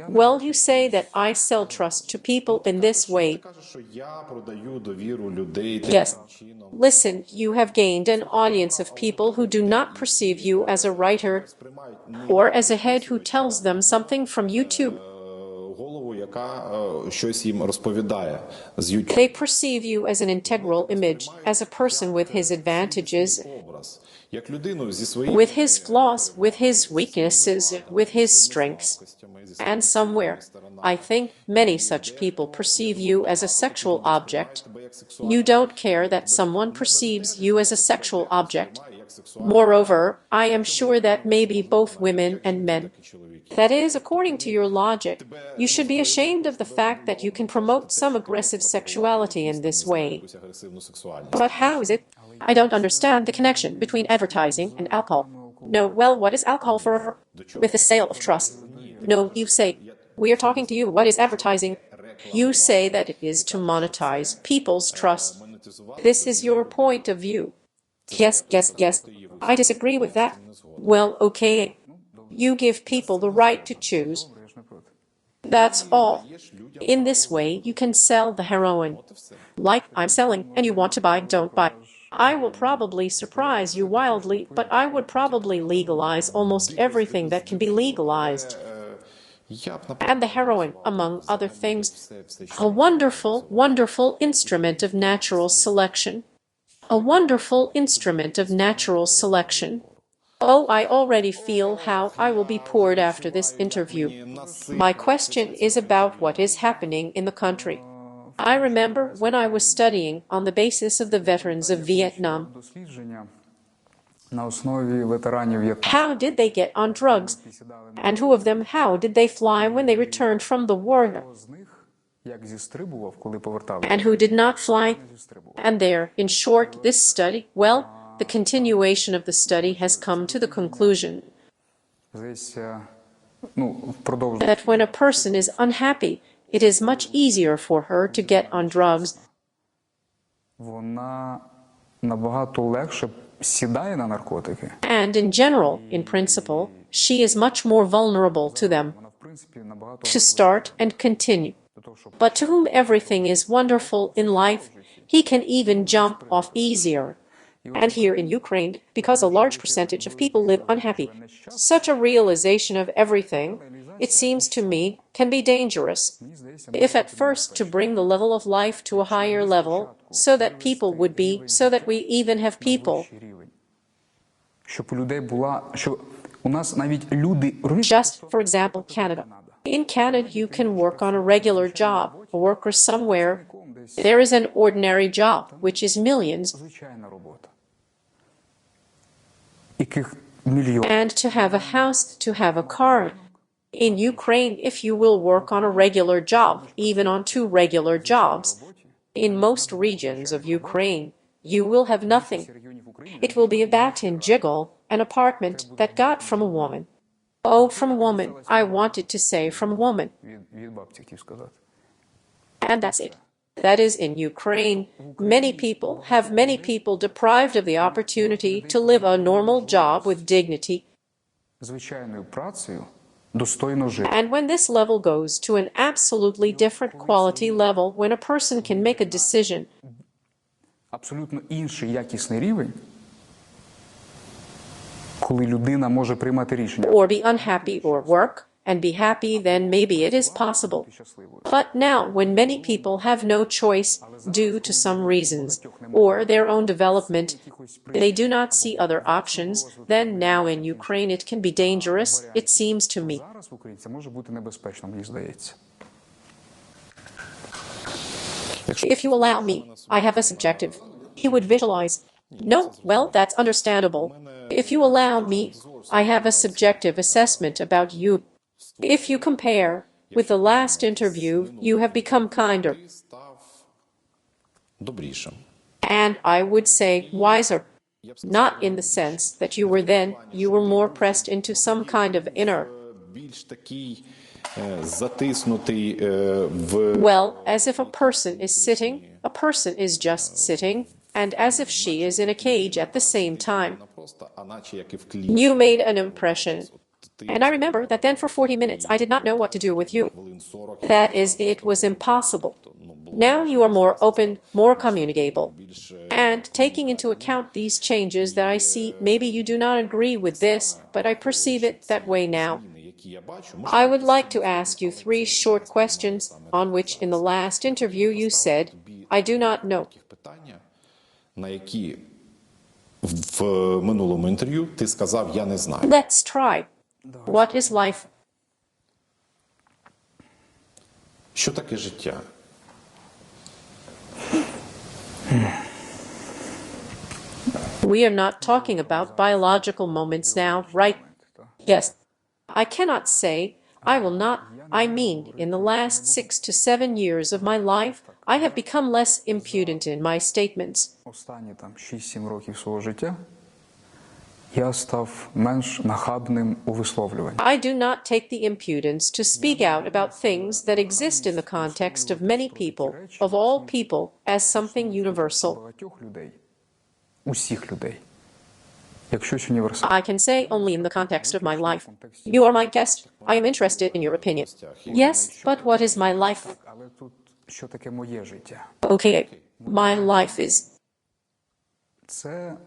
Well, you say that I sell trust to people in this way. Yes. Listen, you have gained an audience of people who do not perceive you as a writer or as a head who tells them something from YouTube. They perceive you as an integral image, as a person with his advantages, with his flaws, with his weaknesses, with his strengths. And somewhere, I think many such people perceive you as a sexual object. You don't care that someone perceives you as a sexual object. Moreover, I am sure that maybe both women and men. That is, according to your logic, you should be ashamed of the fact that you can promote some aggressive sexuality in this way. But how is it? I don't understand the connection between advertising and alcohol. No, well, what is alcohol for? With the sale of trust. No, you say, we are talking to you, what is advertising? You say that it is to monetize people's trust. This is your point of view. Yes, yes, yes. I disagree with that. Well, okay. You give people the right to choose. That's all. In this way, you can sell the heroin. Like I'm selling, and you want to buy, don't buy. I will probably surprise you wildly, but I would probably legalize almost everything that can be legalized. And the heroin, among other things, a wonderful, wonderful instrument of natural selection. A wonderful instrument of natural selection. Oh, I already feel how I will be poured after this interview. My question is about what is happening in the country. I remember when I was studying on the basis of the veterans of Vietnam. How did they get on drugs? And who of them, how did they fly when they returned from the war? And who did not fly? And there, in short, this study, well, the continuation of the study has come to the conclusion that when a person is unhappy, it is much easier for her to get on drugs. And in general, in principle, she is much more vulnerable to them, to start and continue. But to whom everything is wonderful in life, he can even jump off easier. And here in Ukraine, because a large percentage of people live unhappy, such a realization of everything, it seems to me, can be dangerous. If at first to bring the level of life to a higher level, so that people would be, so that we even have people. Just, for example, Canada. In Canada, you can work on a regular job, a worker somewhere. There is an ordinary job, which is millions. And to have a house, to have a car. In Ukraine, if you will work on a regular job, even on 2 regular jobs, in most regions of Ukraine, you will have nothing. It will be a bat-in jiggle, an apartment that got from a woman. Oh, from a woman. I wanted to say from a woman. And that's it. That is, in Ukraine, many people deprived of the opportunity to live a normal job with dignity. And when this level goes to an absolutely different quality level, when a person can make a decision, or be unhappy or work, and be happy, then maybe it is possible. But now, when many people have no choice due to some reasons, or their own development, they do not see other options, then now in Ukraine it can be dangerous, it seems to me. If you allow me, I have a subjective. He would visualize. No, well, that's understandable. If you allow me, I have a subjective assessment about you. If you compare with the last interview, you have become kinder. And I would say wiser. Not in the sense that you were then, you were more pressed into some kind of inner. Well, as if a person is sitting, a person is just sitting, and as if she is in a cage at the same time. You made an impression. And I remember that then for 40 minutes I did not know what to do with you. That is, it was impossible. Now you are more open, more communicable. And taking into account these changes that I see, maybe you do not agree with this, but I perceive it that way now. I would like to ask you 3 short questions on which in the last interview you said, I do not know. Let's try. What is life? Що таке життя? We are not talking about biological moments now, right? Yes. I cannot say, I will not, I mean, in the last 6 to 7 years of my life, I have become less impudent in my statements. Останні 6-7 років свого життя я став менш нахабним у висловлюванні. I do not take the impudence to speak out about things that exist in the context of many people, of all people, as something universal. Багатьох людей, усіх людей, як щось універсальне. I can say only in the context of my life. You are my guest. I am interested in your opinion. Yes, but what is my life? Але тут що таке моє життя? Okay, my life is... Це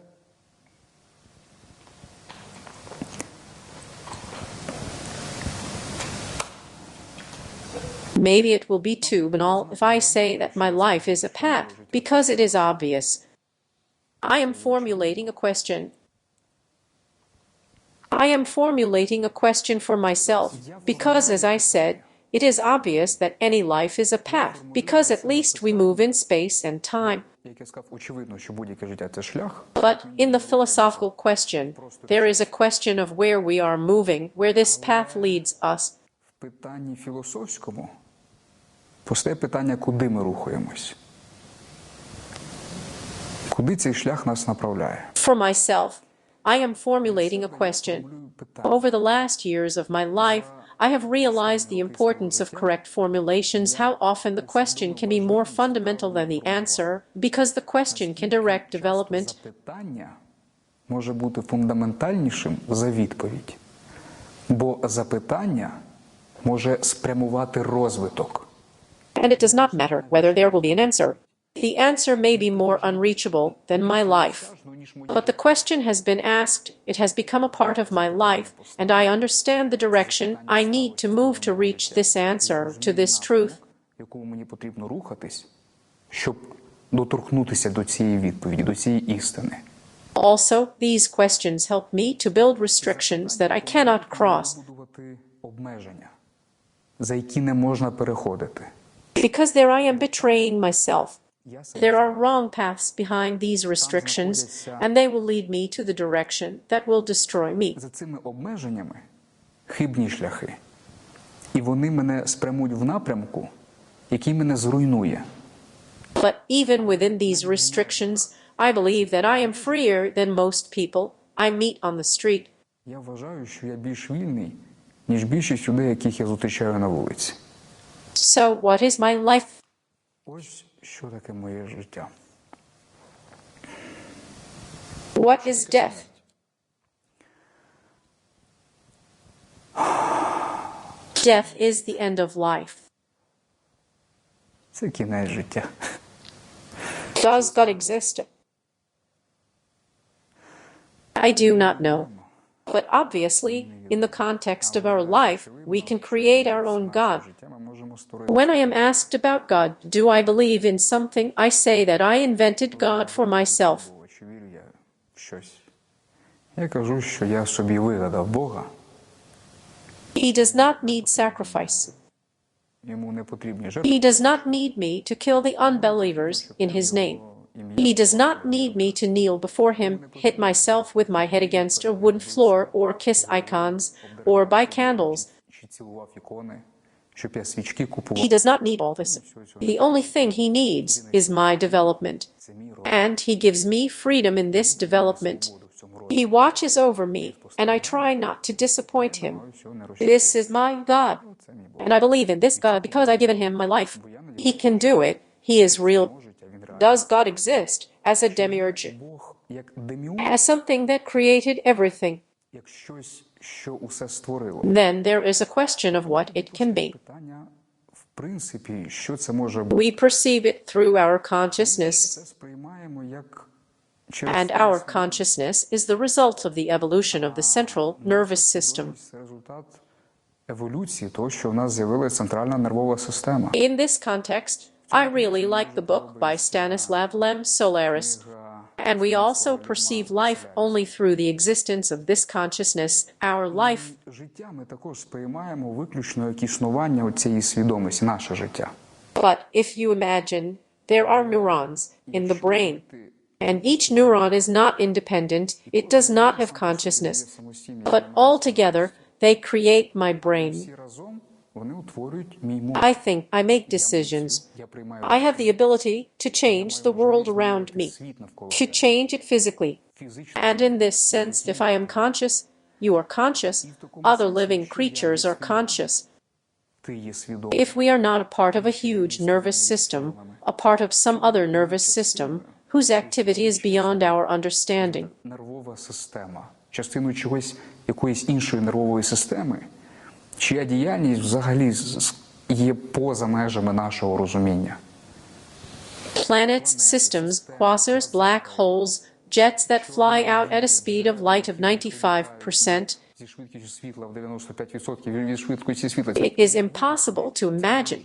Maybe it will be too banal if I say that my life is a path, because it is obvious. I am formulating a question. I am formulating a question for myself, because, as I said, it is obvious that any life is a path, because at least we move in space and time. як я сказав, очевидно, що будь-яке життя це шлях. But in the philosophical question, there is a question of where we are moving, where this path leads us. В питанні філософському постає питання, куди ми рухаємось. Куди цей шлях нас направляє? For myself, I am formulating a question. Over the last years of my life, I have realized the importance of correct formulations, how often the question can be more fundamental than the answer, because the question can direct development. Запитання може бути фундаментальнішим за відповідь, бо запитання може спрямувати розвиток. And it does not matter whether there will be an answer. The answer may be more unreachable than my life. But the question has been asked, it has become a part of my life, and I understand the direction I need to move to reach this answer, to this truth. Якому мені потрібно рухатись, щоб доторкнутися до цієї відповіді, до цієї істини. Also, these questions help me to build restrictions that I cannot cross. Будувати обмеження, за які не можна переходити. Because there I am betraying myself. There are wrong paths behind these restrictions, and they will lead me to the direction that will destroy me. За цими обмеженнями хибні шляхи, і вони мене спрямують в напрямку, який мене зруйнує. But even within these restrictions, I believe that I am freer than most people I meet on the street. Я вважаю, що я більш вільний, ніж більшість людей, яких я зустрічаю на вулиці. So what is my life? Ось що таке моє життя. What is death? Death is the end of life. Це кінець життя. Does God exist? I do not know. But obviously, in the context of our life, we can create our own God. When I am asked about God, do I believe in something, I say that I invented God for myself. Чи вірю я в щось? Я кажу, що я собі вигадав Бога. He does not need sacrifice. Йому не потрібні жертви. He does not need me to kill the unbelievers in his name. He does not need me to kneel before him, hit myself with my head against a wooden floor, or kiss icons, or buy candles. Чи цілував ікони, щоб я свічки купував. He does not need all this. The only thing he needs is my development. And he gives me freedom in this development. He watches over me, and I try not to disappoint him. This is my God. And I believe in this God because I've given him my life. He can do it. He is real. Does God exist as a demiurge, Бог як деміург, as something that created everything? як щось, що усе створило. Then there is a question of what it can be. Питання, в принципі, що це може бути? We perceive it through our consciousness, Це сприймаємо як через and our consciousness is the result of the evolution of the central nervous system. Це результат еволюції того, що в нас з'явилася центральна нервова система. In this context, I really like the book by Stanislav Lem Solaris, and we also perceive life only through the existence of this consciousness, our life. Життя ми також сприймаємо виключно як існування цієї свідомості, наше життя. But if you imagine, there are neurons in the brain, and each neuron is not independent, it does not have consciousness, but altogether they create my brain. Всі разом Вони утворюють мій мозок. I think I make decisions. I have the ability to change the world around me, to change it physically. And in this sense, if I am conscious, you are conscious, other living creatures are conscious. If we are not a part of a huge nervous system, a part of some other nervous system, whose activity is beyond our understanding. Нервова система, частиною якоїсь іншої нервової системи, чия діяльність взагалі є поза межами нашого розуміння. Planets, systems, quasars, black holes, jets that fly out at a speed of light of 95%. Зі швидкістю світла в 95% від швидкості світла. It is impossible to imagine.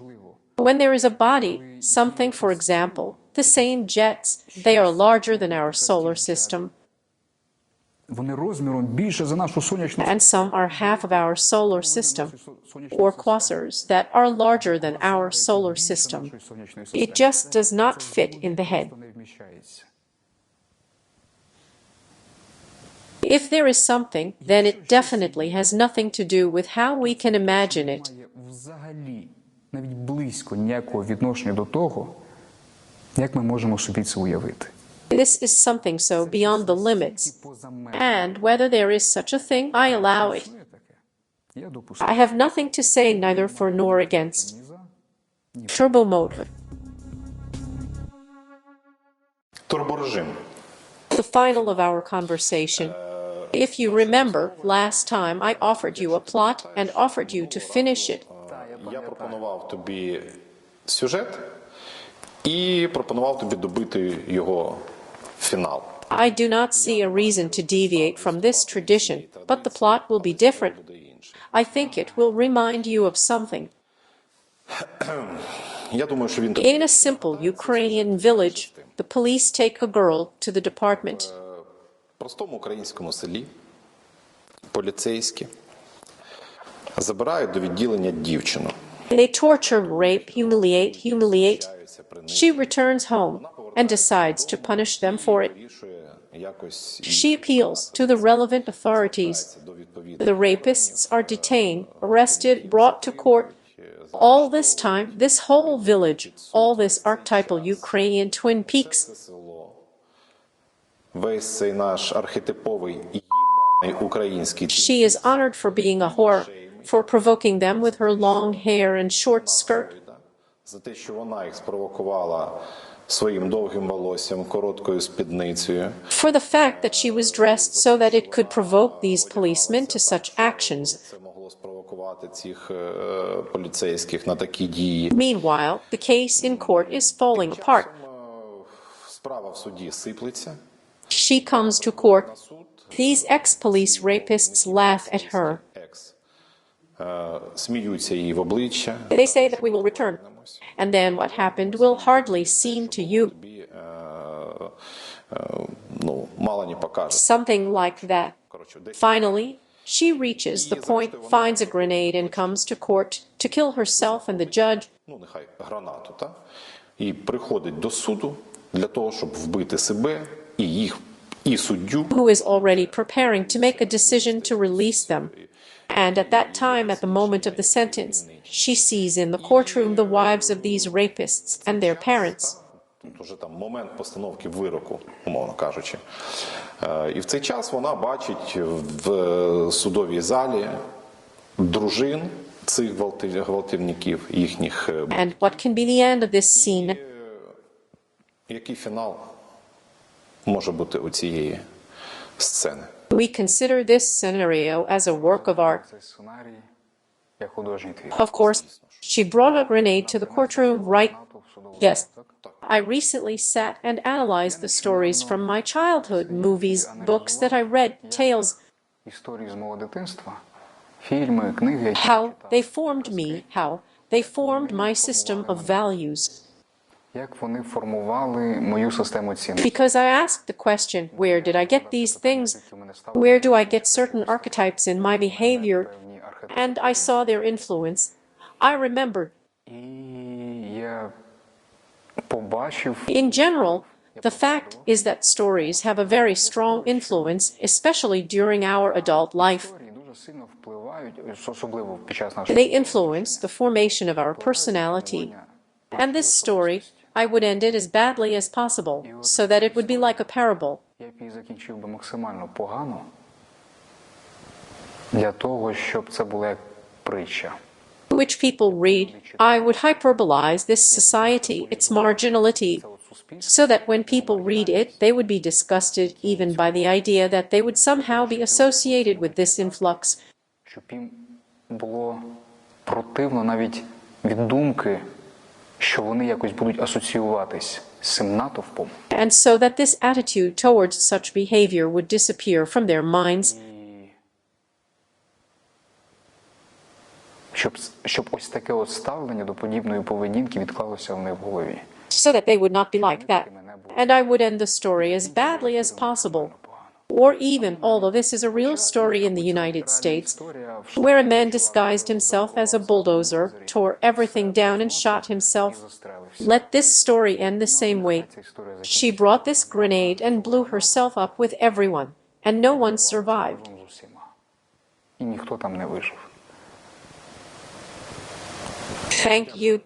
When there is a body, something, for example, the same jets, they are larger than our solar system. Вони розміром більше за нашу сонячну And some are half of our solar system, or quasars that are larger than our solar system. It just does not fit in the head. If there is something, then it definitely has nothing to do with how we can imagine it. Взагалі, навіть близько ніякого відношення до того, як ми можемо собі це уявити. This is something so beyond the limits, and whether there is such a thing, I allow it. I have nothing to say neither for nor against. Turbo motor. Турборежим. The final of our conversation. If you remember, last time I offered you a plot and offered you to finish it. Я пропонував тобі сюжет і пропонував тобі добити його фінал. I do not see a reason to deviate from this tradition, but the plot will be different. I think it will remind you of something. Я думаю, що він In a simple Ukrainian village, the police take a girl to the department. в простому українському селі поліцейські забирають до відділення дівчину. They torture, rape, humiliate. She returns home and decides to punish them for it. She appeals to the relevant authorities. The rapists are detained, arrested, brought to court. All this time, this whole village, all this archetypal Ukrainian Twin Peaks, Весь цей наш архетиповий український she is honored for being a whore, for provoking them with her long hair and short skirt. за те, що вона їх спровокувала своїм довгим волоссям, короткою спідницею. For the fact that she was dressed so that it could provoke these policemen to such actions. Це могло спровокувати цих поліцейських на такі дії. Meanwhile, the case in court is falling apart. Справа в суді сиплеться. She comes to court. These ex-police rapists laugh at her. Сміються їй в обличчя. They say that we will return. And then what happened will hardly seem to you. Ну, мало не покаже. Something like that. Finally, she reaches the point, finds a grenade and comes to court to kill herself and the judge. Ну, нехай гранату, так? І приходить до суду для того, щоб вбити себе і їх, і суддю. Who is already preparing to make a decision to release them. And at that time, at the moment of the sentence, she sees in the courtroom the wives of these rapists and their parents. Тут уже там момент постановки вироку, умовно кажучи. І в цей час вона бачить в судовій залі дружин цих гвалтівників, їхніх. And what can be the end of this scene? Який фінал може бути у цієї сцени? We consider this scenario as a work of art. Цей сценарій як художній твір. Of course, she brought a grenade to the courtroom, right? Yes. I recently sat and analyzed the stories from my childhood, movies, books that I read, tales, Історії з мого дитинства, фільми, книги. how they formed me, how they formed my system of values. Як вони формували мою систему цінностей. Because I asked the question, where did I get these things? Where do I get certain archetypes in my behavior? And I saw their influence. I remembered. І я побачив, In general, the fact is that stories have a very strong influence, especially during our adult life. сильно впливають, особливо під час нашого They influence the formation of our personality. And this story, I would end it as badly as possible, so that it would be like a parable. Я б її закінчив би максимально погано, для того, щоб це було як притча. Which people read, I would hyperbolize this society, its marginality, so that when people read it, they would be disgusted even by the idea that they would somehow be associated with this influx. Щоб їм було противно навіть від думки, що вони якось будуть асоціюватись з цим натовпом. And so that this attitude towards such behavior would disappear from their minds. Щоб ось таке от ставлення до подібної поведінки відклалося в них в голові. So that they would not be like that. And I would end the story as badly as possible. Or even, although this is a real story in the United States, where a man disguised himself as a bulldozer, tore everything down and shot himself, let this story end the same way. She brought this grenade and blew herself up with everyone, and no one survived. І ніхто там не вижив. Thank you.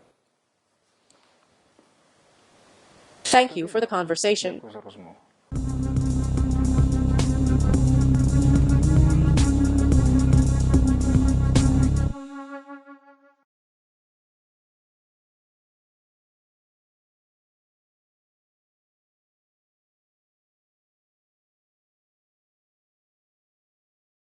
Thank you for the conversation. Дякую за розмову.